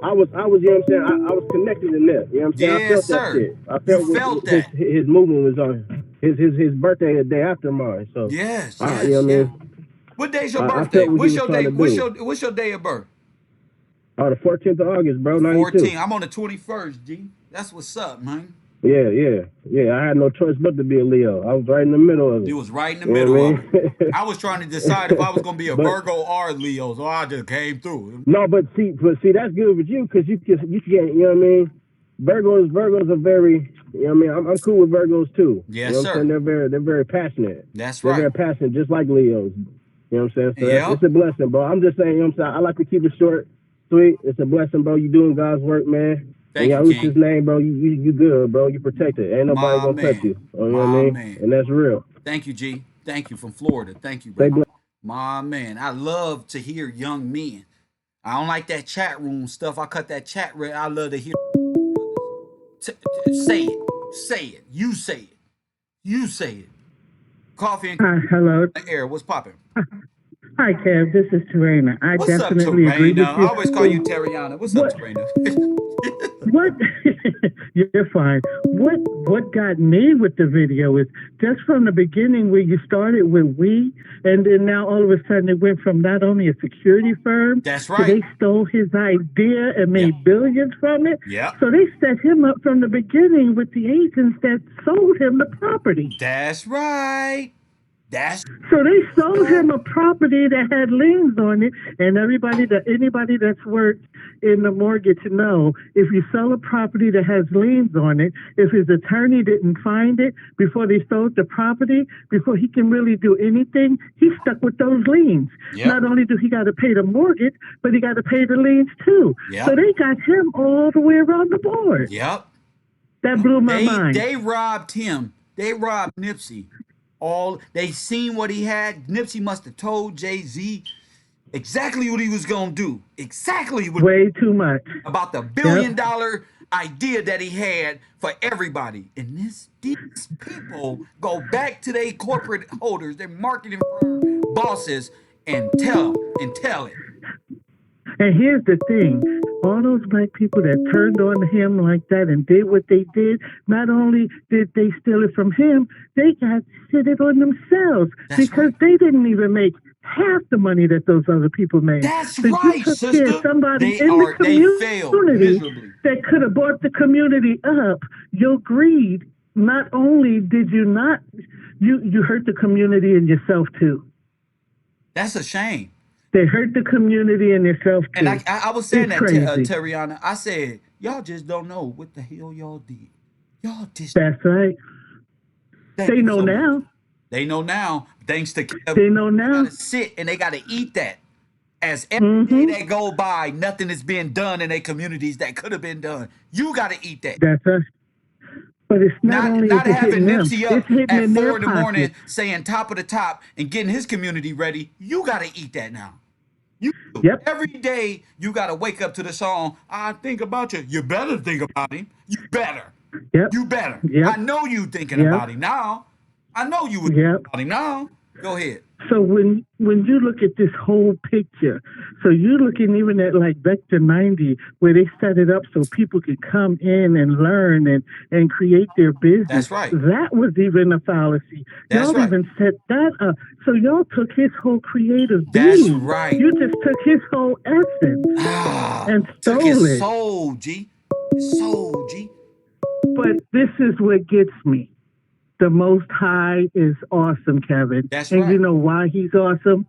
I was, you know what I'm saying? I was connected in that. You know what I'm saying? I felt that shit. I felt that. His movement was on his birthday the day after mine. So yes, you know what I mean? What day's your birthday? What's your day? What's your day of birth? Oh, the 14th of August, bro. 92. 14. I'm on the 21st, G. That's what's up, man. Yeah. I had no choice but to be a Leo. I was right in the middle of it. You was right in the middle of it. I was trying to decide if I was gonna be a Virgo or a Leo, so I just came through. No, but see, that's good with you because you can, you know what I mean. Virgos are very, you know what I mean. I'm cool with Virgos too. Yes, you know sir. What I'm saying? They're very passionate. That's they're right. They're very passionate, just like Leos. You know what I'm saying? So it's a blessing, bro. I'm just saying, you know what I'm saying? I like to keep it short, sweet. It's a blessing, bro. You doing God's work, man. Thank you, King. His name, bro. You good, bro. You protected. Ain't nobody gonna touch you. You know what I mean? Man. And that's real. Thank you, G. Thank you from Florida. Thank you, bro. My man. I love to hear young men. I don't like that chat room stuff. I cut that chat rate. I love to hear. Say it. Say it. You say it. You say it. Coffee and hello. Air. What's popping? Hi, Kev. This is Tarana. I What's definitely up, agree with you. I always call you Tariana. What's up, Tarana? What? You're fine. What got me with the video is just from the beginning where you started with we, and then now all of a sudden it went from not only a security firm. That's so right. they stole his idea and made billions from it. Yeah. So they set him up from the beginning with the agents that sold him the property. That's right. So they sold him a property that had liens on it, and anybody that's worked in the mortgage know if you sell a property that has liens on it, if his attorney didn't find it before they sold the property, before he can really do anything, he's stuck with those liens. Yep. Not only do he got to pay the mortgage, but he got to pay the liens too. Yep. So they got him all the way around the board. Yep. That blew my mind. They robbed him. They robbed Nipsey. They seen what he had. Nipsey must have told Jay-Z, exactly what he was gonna do. Exactly what Way too much. about the billion-dollar idea that he had for everybody. And these people go back to their corporate holders, their marketing firm bosses, and tell it. And here's the thing. All those black people that turned on him like that and did what they did, not only did they steal it from him, they got shitted on themselves because they didn't even make half the money that those other people made. That's so right, you took sister. care of somebody They in the failed community miserably. that could have brought the community up. Your greed, not only did you not, you hurt the community and yourself too. That's a shame. They hurt the community and yourself too. And I was saying it's that to crazy. Terriana. I said, y'all just don't know what the hell y'all did. Y'all just. That's right. They know now. They know now. Thanks to Kev. They know now. They gotta sit and they gotta eat that. As every day that go by, nothing is being done in their communities that could have been done. You gotta eat that. That's right. But it's not only not is it having hitting Nipsey them, up it's hitting at in 4 their in the morning pockets. saying top of the top and getting his community ready. You gotta eat that now. Every day you gotta wake up to the song. I think about you. You better think about him. You better. You better. I know you thinking about him now. I know you were thinking about him now. Go ahead. So when you look at this whole picture, so you're looking even at like Vector 90, where they set it up so people could come in and learn and create their business. That's right. That was even a fallacy. Y'all even set that up. So y'all took his whole creative being. Right. You just took his whole essence and stole Took his it. soul, G. His soul, G. But this is what gets me. The Most High is awesome, Kevin. That's and right. You know why he's awesome?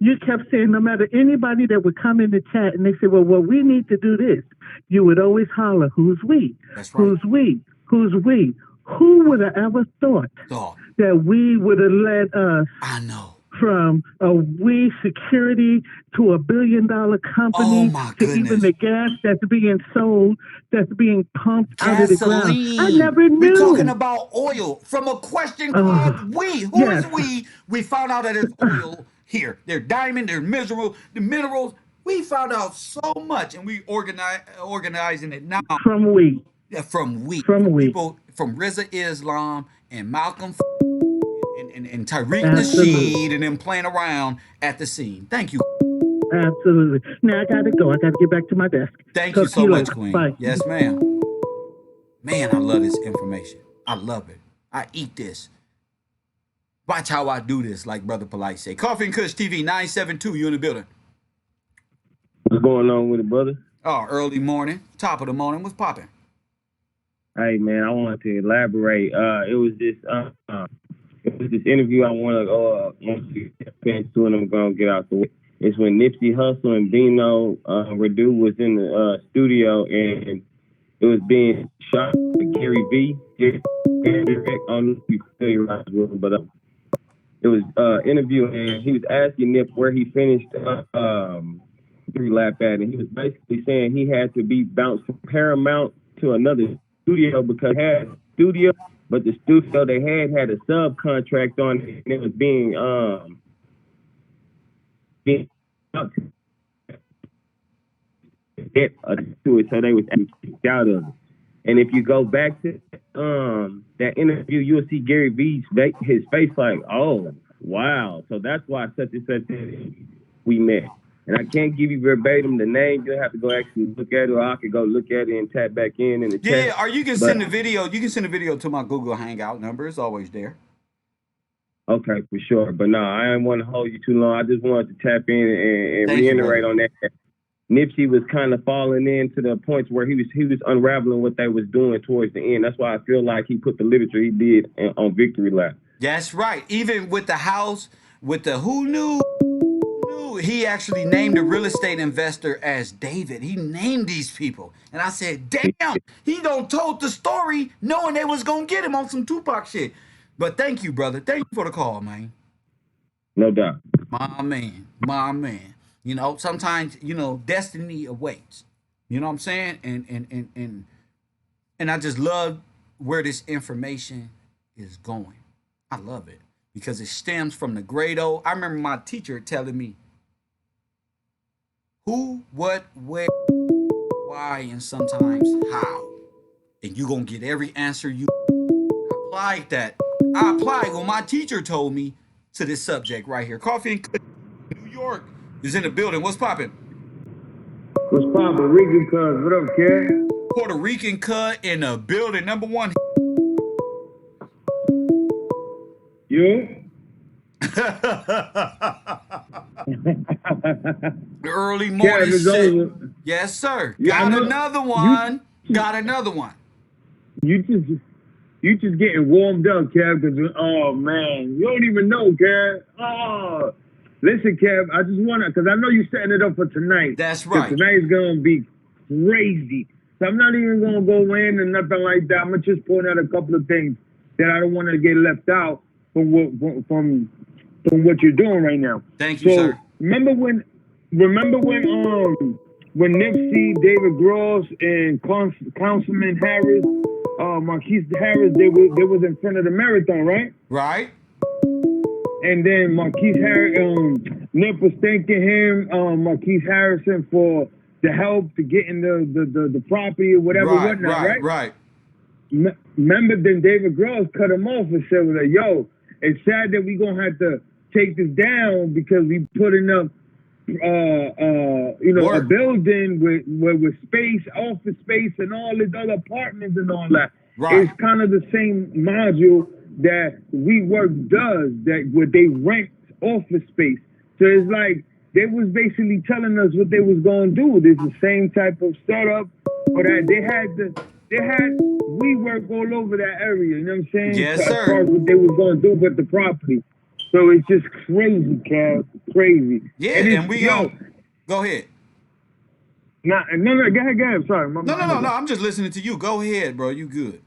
You kept saying no matter anybody that would come in the chat and they say, well, we need to do this. You would always holler, who's we? That's right. Who's we? Who's we? Who would have ever thought that we would have led us from a we security to a $1 billion company to even the gas that's being sold, that's being pumped out of the ground? I never knew. We're talking about oil from a question called we. Who is we? We found out that it's oil here. They're diamond, they're miserable, the minerals. We found out so much and we organizing it now. From we. Yeah, from we. From we. People from Rizza Islam and Malcolm and Tariq Nasheed and them playing around at the scene. Thank you. Absolutely. Now I gotta go. I gotta get back to my desk. Thank you so much, Queen. Bye. Yes, ma'am. Man, I love this information. I love it. I eat this. Watch how I do this, like Brother Polite say. Coffee and Kush TV 972, you in the building. What's going on with it, brother? Oh, early morning, top of the morning. What's popping? Hey, man, I wanted to elaborate. It was this interview I want to get into, and I'm gonna get out the way. It's when Nipsey Hussle and Bino Redu was in the studio, and it was being shot by Gary V. I don't know if you familiarize with him, but it was interview, and he was asking Nip where he finished victory lap at, and he was basically saying he had to be bounced from Paramount to another studio because he had a studio, but the studio they had a subcontract on it, and it was being to it, so they was kicked out of it. And if you go back to that interview, you'll see Gary V's his face like, oh wow, so that's why such and such we met. And I can't give you verbatim the name. You'll have to go actually look at it, or I could go look at it and tap back in the chat. Yeah, or you can send the video. You can send the video to my Google Hangout number. It's always there. Okay, for sure. But no, I didn't want to hold you too long. I just wanted to tap in and reiterate on that. Nipsey was kind of falling into the points where he was unraveling what they was doing towards the end. That's why I feel like he put the literature he did on Victory Lap. That's right. Even with the house, with the who knew, he actually named the real estate investor as David. He named these people. And I said, damn, he don't told the story knowing they was going to get him on some Tupac shit. But thank you, brother. Thank you for the call, man. No doubt. My man. You know, sometimes, you know, destiny awaits. You know what I'm saying? And I just love where this information is going. I love it because it stems from the great old. I remember my teacher telling me, who, what, where, why, and sometimes how. And you're going to get every answer you applied that. I applied what my teacher told me to this subject right here. Coffee and Cookie, New York is in the building. What's popping? What's poppin'? Rican cuz, what up, kid? Puerto Rican cut in the building. Number one. You? Early morning shit. Yes, sir. Yeah, Got another one. Got another one. You just getting warmed up, Kev, because, oh, man, you don't even know, Kev. Oh, listen, Kev, I just want to, because I know you're setting it up for tonight. That's right. Tonight's going to be crazy. So I'm not even going to go in and nothing like that. I'm going to just point out a couple of things that I don't want to get left out from what you're doing right now. Thank you, sir. Remember when Nipsey, David Gross, and Councilman Harris, Marquise Harris, they was in front of the marathon, right? Right. And then Marquise Harris, Nip was thanking him, Marquise Harrison, for the help to getting the property or whatever, whatnot, right? Remember, then David Gross cut him off and said, like, yo, it's sad that we gonna have to take this down because we putting up a building with space, office space, and all these other apartments and all that. Right. It's kind of the same module that WeWork does, that where they rent office space. So it's like they was basically telling us what they was gonna do. There's the same type of setup, but they had WeWork all over that area. You know what I'm saying? Yes, sir. As far as what they was gonna do with the property. So it's just crazy, Cav. Crazy. Yeah, and we go ahead. No, go ahead. Sorry. No. I'm just listening to you. Go ahead, bro. You good.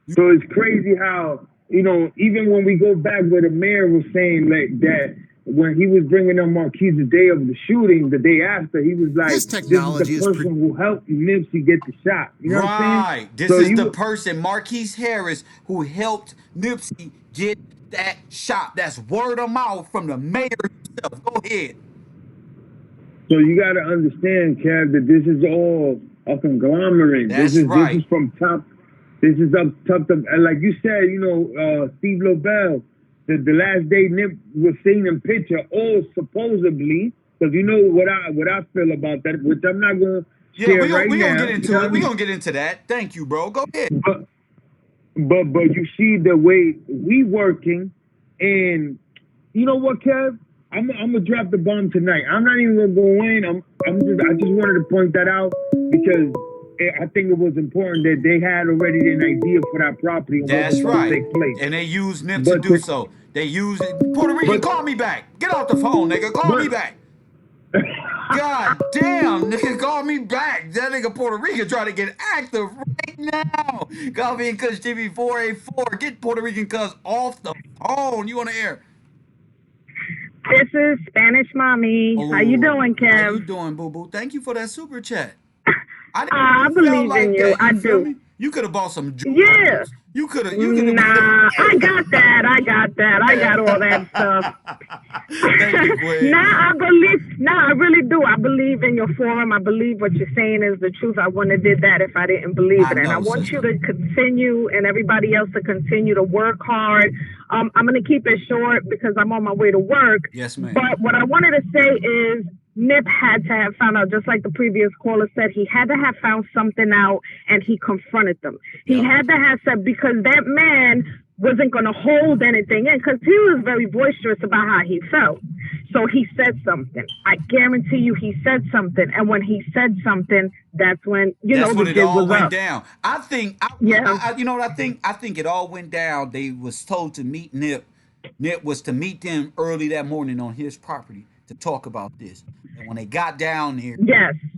So it's crazy how, even when we go back where the mayor was saying like that, when he was bringing up Marquise the day of the shooting, the day after, he was like, this technology is the person who helped Nipsey get the shot. You know what I'm saying? This is the person, Marquise Harris, who helped Nipsey get that shot. That's word of mouth from the mayor himself. Go ahead. So you got to understand, Kev, that this is all a conglomerate. This is from top. This is up top. Like you said, Steve Lobel, the last day Nip was seen in picture, all supposedly, because you know what I feel about that, which I'm not going to share right now. We're going to get into it. We're going to get into that. Thank you, bro. Go ahead. But you see the way we working, and you know what, Kev? I'm gonna drop the bomb tonight. I'm not even gonna go in. I just wanted to point that out because I think it was important that they had already an idea for that property. That's right. And they used Nip to do so. They used Puerto Rican. Call me back. Get off the phone, nigga. Call me back. God damn, nigga, call me back. That nigga Puerto Rican trying to get active right now. Coffee and Kush TV 484. Get Puerto Rican cuz off the phone. You on the air? This is Spanish Mommy. How you doing, Kev? How you doing, boo boo? Thank you for that super chat. I believe in you. I do. You could have bought some jewels. Yeah. You could have. Nah, I got that. I got all that stuff. I really do. I believe in your forum. I believe what you're saying is the truth. I wouldn't have did that if I didn't believe it. And I want you to continue and everybody else to continue to work hard. I'm going to keep it short because I'm on my way to work. Yes, ma'am. But what I wanted to say is Nip had to have found out, just like the previous caller said, he had to have found something out and he confronted them. He had to have said, because that man wasn't going to hold anything in because he was very boisterous about how he felt. So he said something. I guarantee you he said something. And when he said something, that's when, when it all went down. I think, you know what I think? I think it all went down. They was told to meet Nip. Nip was to meet them early that morning on his property to talk about this. And when they got down here,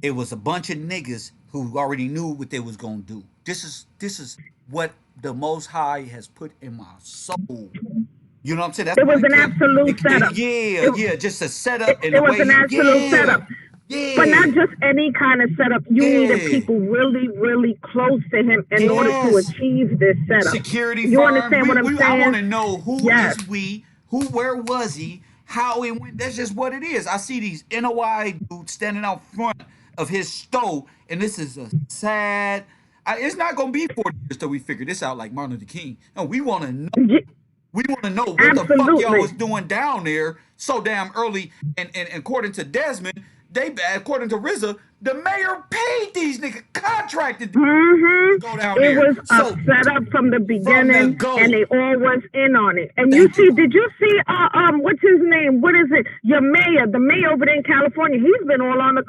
it was a bunch of niggas who already knew what they was gonna do. This is what the Most High has put in my soul. You know what I'm saying? That's it was an absolute setup. Just a setup. It was an absolute setup. Yeah. But not just any kind of setup. You needed people really, really close to him in order to achieve this setup. Security. You understand what I'm saying? I want to know who is we? Where was he? how it went. That's just what it is. I see these NOI dudes standing out front of his stove, and this is a sad. It's not gonna be 40 years till we figure this out, like Martin Luther King. No, we want to know. We want to know what the fuck y'all was doing down there so damn early. And according to Desmond, according to RZA, the mayor paid these niggas, contracted them to go down It there. was a setup from the beginning, and they all was in on it. And did you see, what's his name? What is it? Your mayor, the mayor over there in California. He's been all on the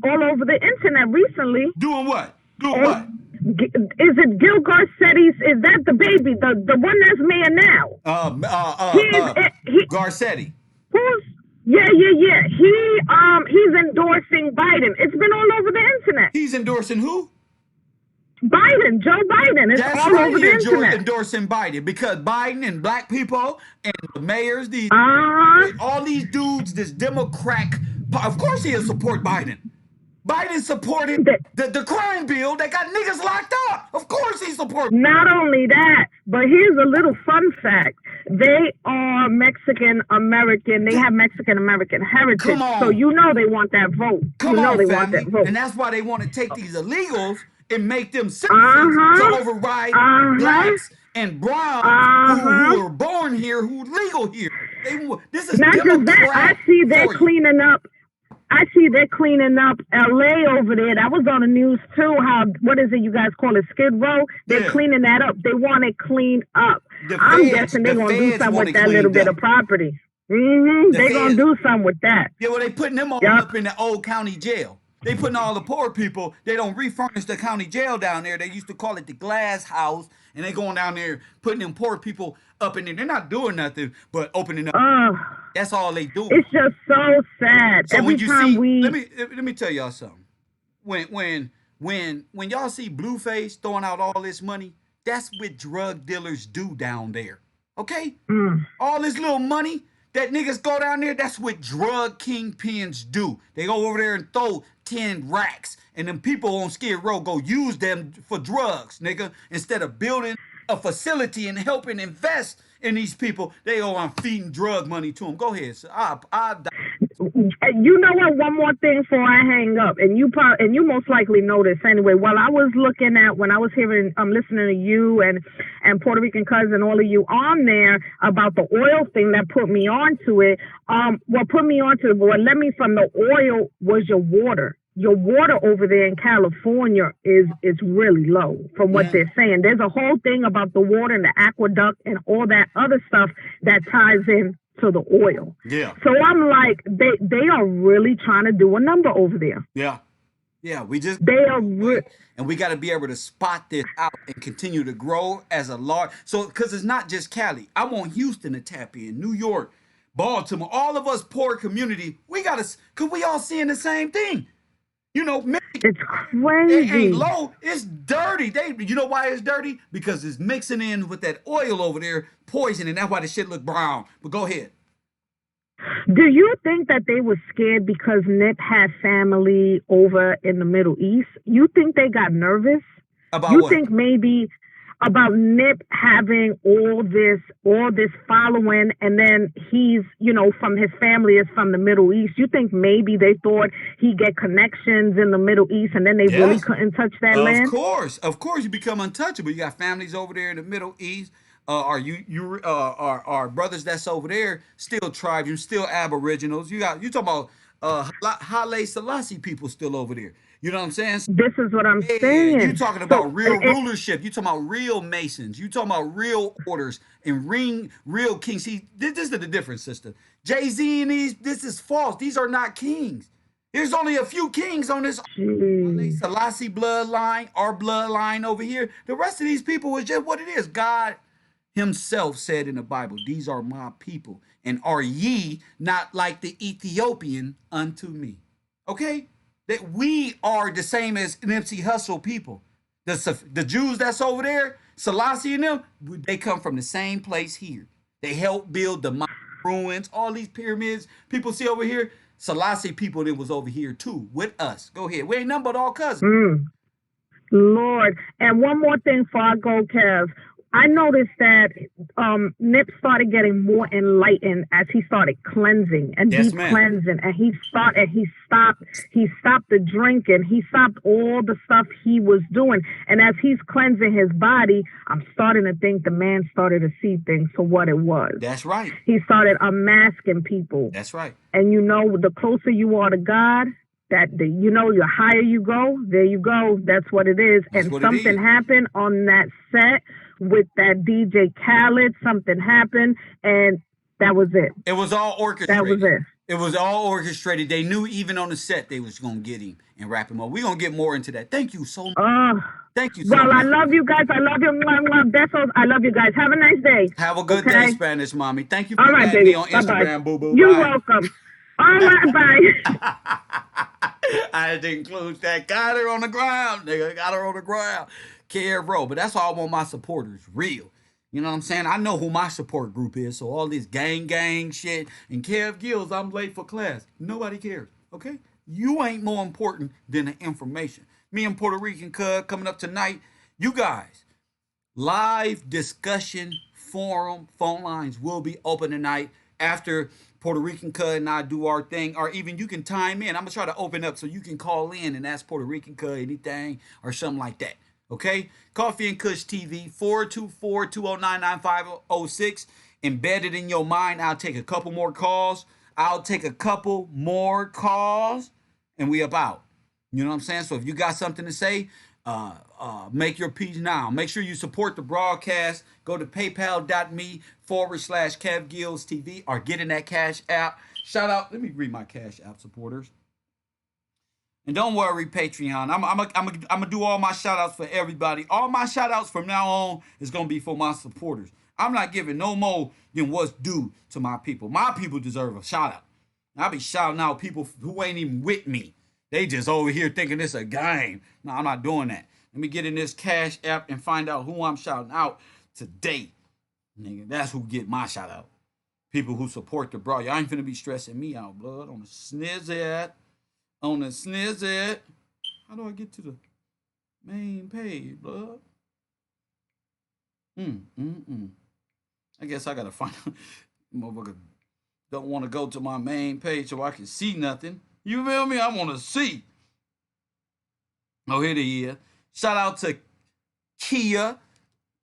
all over the internet recently. Doing what? What? Is it Gil Garcetti's? Is that the baby, the one that's mayor now? Garcetti. Who's? Yeah. He's endorsing Biden. It's been all over the internet. He's endorsing who? Biden, Joe Biden. It's That's all right, over the internet. Endorsing Biden because Biden and black people and the mayors, all these dudes, this Democrat, of course he'll support Biden. Biden supported the crime bill that got niggas locked up. Of course he supported. Not only that, but here's a little fun fact. They are Mexican American. They have Mexican American heritage. So you know they want that vote. Want that vote. And that's why they want to take these illegals and make them citizens to override blacks and browns who are born here, who legal here. This is not just that. I see they're cleaning up. LA over there. That was on the news too. How, what is it you guys call it, Skid Row? They're cleaning that up. They want it cleaned up. I'm guessing they're going to do something with that little bit of property. They're going to do something with that. Yeah, well, they putting them all up in the old county jail. They putting all the poor people, they don't refurnish the county jail down there. They used to call it the glass house, and they going down there putting them poor people up in there. They're not doing nothing but opening up. That's all they do. It's just so sad. So Every time let me tell y'all something. When y'all see Blueface throwing out all this money, that's what drug dealers do down there. Okay? All this little money that niggas go down there, that's what drug kingpins do. They go over there and throw 10 racks, and then people on Skid Row go use them for drugs, nigga. Instead of building a facility and helping invest in these people, they go on feeding drug money to them. Go ahead, sir. You know what? One more thing before I hang up, and you most likely know this anyway. While I was looking at, when I was listening to you and Puerto Rican cousin, all of you on there about the oil thing that put me onto it. What led me from the oil was your water. Your water over there in California is really low from what they're saying. There's a whole thing about the water and the aqueduct and all that other stuff that ties in to the oil. Yeah. So I'm like, they are really trying to do a number over there. Yeah. Yeah, and we got to be able to spot this out and continue to grow as a large. So, because it's not just Cali. I want Houston to tap in, New York, Baltimore, all of us poor community. We got to, because we all seeing the same thing. You know, it's crazy. It ain't low. It's dirty. You know why it's dirty? Because it's mixing in with that oil over there, poison, and that's why the shit look brown. But go ahead. Do you think that they were scared because Nip had family over in the Middle East? You think they got nervous? About you what? think maybe about Nip having all this following, and then he's, from his family is from the Middle East. You think maybe they thought he'd get connections in the Middle East, and then they really couldn't touch that land? Of course, you become untouchable. You got families over there in the Middle East. Our brothers that's over there still tribes, you still aboriginals. You talking about Haile Selassie people still over there. You know what I'm saying? This is what I'm saying. You talking about real rulership. You talking about real Masons. You talking about real orders and real kings. See, this is the difference, sister. Jay-Z and this is false. These are not kings. There's only a few kings on this Selassie bloodline, our bloodline over here. The rest of these people is just what it is. God himself said in the Bible, these are my people. And are ye not like the Ethiopian unto me? Okay? That we are the same as Nipsey Hussle people. The Jews that's over there, Selassie and them, they come from the same place here. They helped build the ruins, all these pyramids people see over here. Selassie people that was over here too with us. Go ahead. We ain't nothing but all cousins. Lord. And one more thing before I go, Kev. I noticed that Nip started getting more enlightened as he started cleansing and Yes, deep ma'am. cleansing, and he stopped the drinking, he stopped all the stuff he was doing, and as he's cleansing his body, I'm starting to think the man started to see things for what it was. That's right. He started unmasking people. That's right. And you know, the closer you are to God, the higher you go, there you go. That's what it is. That's and what it something is. happened on that set with that DJ Khaled. Something happened, and that was it. It was all orchestrated. That was it. It was all orchestrated. They knew even on the set they was gonna get him and wrap him up. We're gonna get more into that. Thank you so much. Thank you so Well, much. I love you guys. I love you. Besos. I love you guys. Have a nice day. Have a good day, Spanish mommy. Thank you for All right, adding baby. me on Bye-bye. Instagram, boo boo. You're Bye. welcome. All right, bye. I had to include that. Got her on the ground, nigga. Got her on the ground. Care, bro. But that's why I want my supporters real. You know what I'm saying? I know who my support group is. So all this gang shit and Kev Gills, I'm late for class. Nobody cares. Okay? You ain't more important than the information. Me and Puerto Rican Cub coming up tonight. You guys, live discussion forum phone lines will be open tonight after Puerto Rican Cud and I do our thing, or even you can time in. I'm gonna try to open up so you can call in and ask Puerto Rican Cud anything or something like that. Okay? Coffee and Kush TV, 424-209-9506. Embedded in your mind. I'll take a couple more calls. And we about. You know what I'm saying? So if you got something to say, make your piece now. Make sure you support the broadcast. Go to paypal.me/Kev Gills TV or get in that Cash App. Shout out. Let me read my Cash App supporters. And don't worry, Patreon. I'm gonna do all my shout outs for everybody. All my shout outs from now on is gonna be for my supporters. I'm not giving no more than what's due to my people. My people deserve a shout out. I'll be shouting out people who ain't even with me. They just over here thinking it's a game. No, I'm not doing that. Let me get in this Cash App and find out who I'm shouting out today. Nigga, that's who get my shout out. People who support the bro. Y'all ain't finna be stressing me out, blood. On the snizzet. On the snizzet. How do I get to the main page, blood? I guess I gotta find out. Motherfucker don't want to go to my main page so I can see nothing. You feel me? I want to see. Oh, here they is. Shout out to Kia.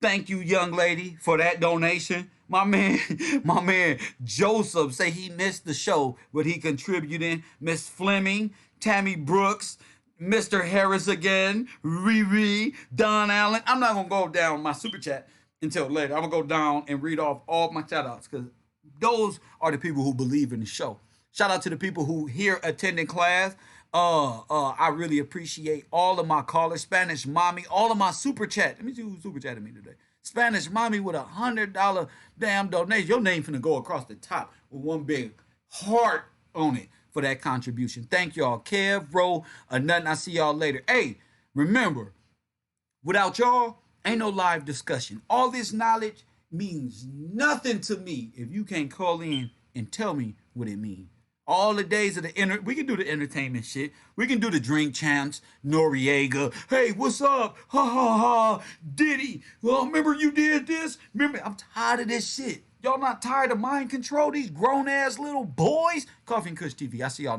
Thank you, young lady, for that donation. My man Joseph say he missed the show, but he contributed. Miss Fleming, Tammy Brooks, Mr. Harris again, Riri, Don Allen. I'm not gonna go down my super chat until later. I'm gonna go down and read off all my shout outs because those are the people who believe in the show. Shout out to the people who here attending class. I really appreciate all of my callers. Spanish Mommy, all of my super chat. Let me see who super chatted me today. Spanish Mommy with $100 damn donation. Your name finna go across the top with one big heart on it for that contribution. Thank y'all. Kev, bro, nothing. I see y'all later. Hey, remember, without y'all, ain't no live discussion. All this knowledge means nothing to me if you can't call in and tell me what it means. All the days of the we can do the entertainment shit. We can do the drink champs, Noriega. Hey, what's up? Ha ha ha. Diddy. Well, remember you did this? Remember, I'm tired of this shit. Y'all not tired of mind control? These grown ass little boys? Coffee and Kush TV. I see y'all.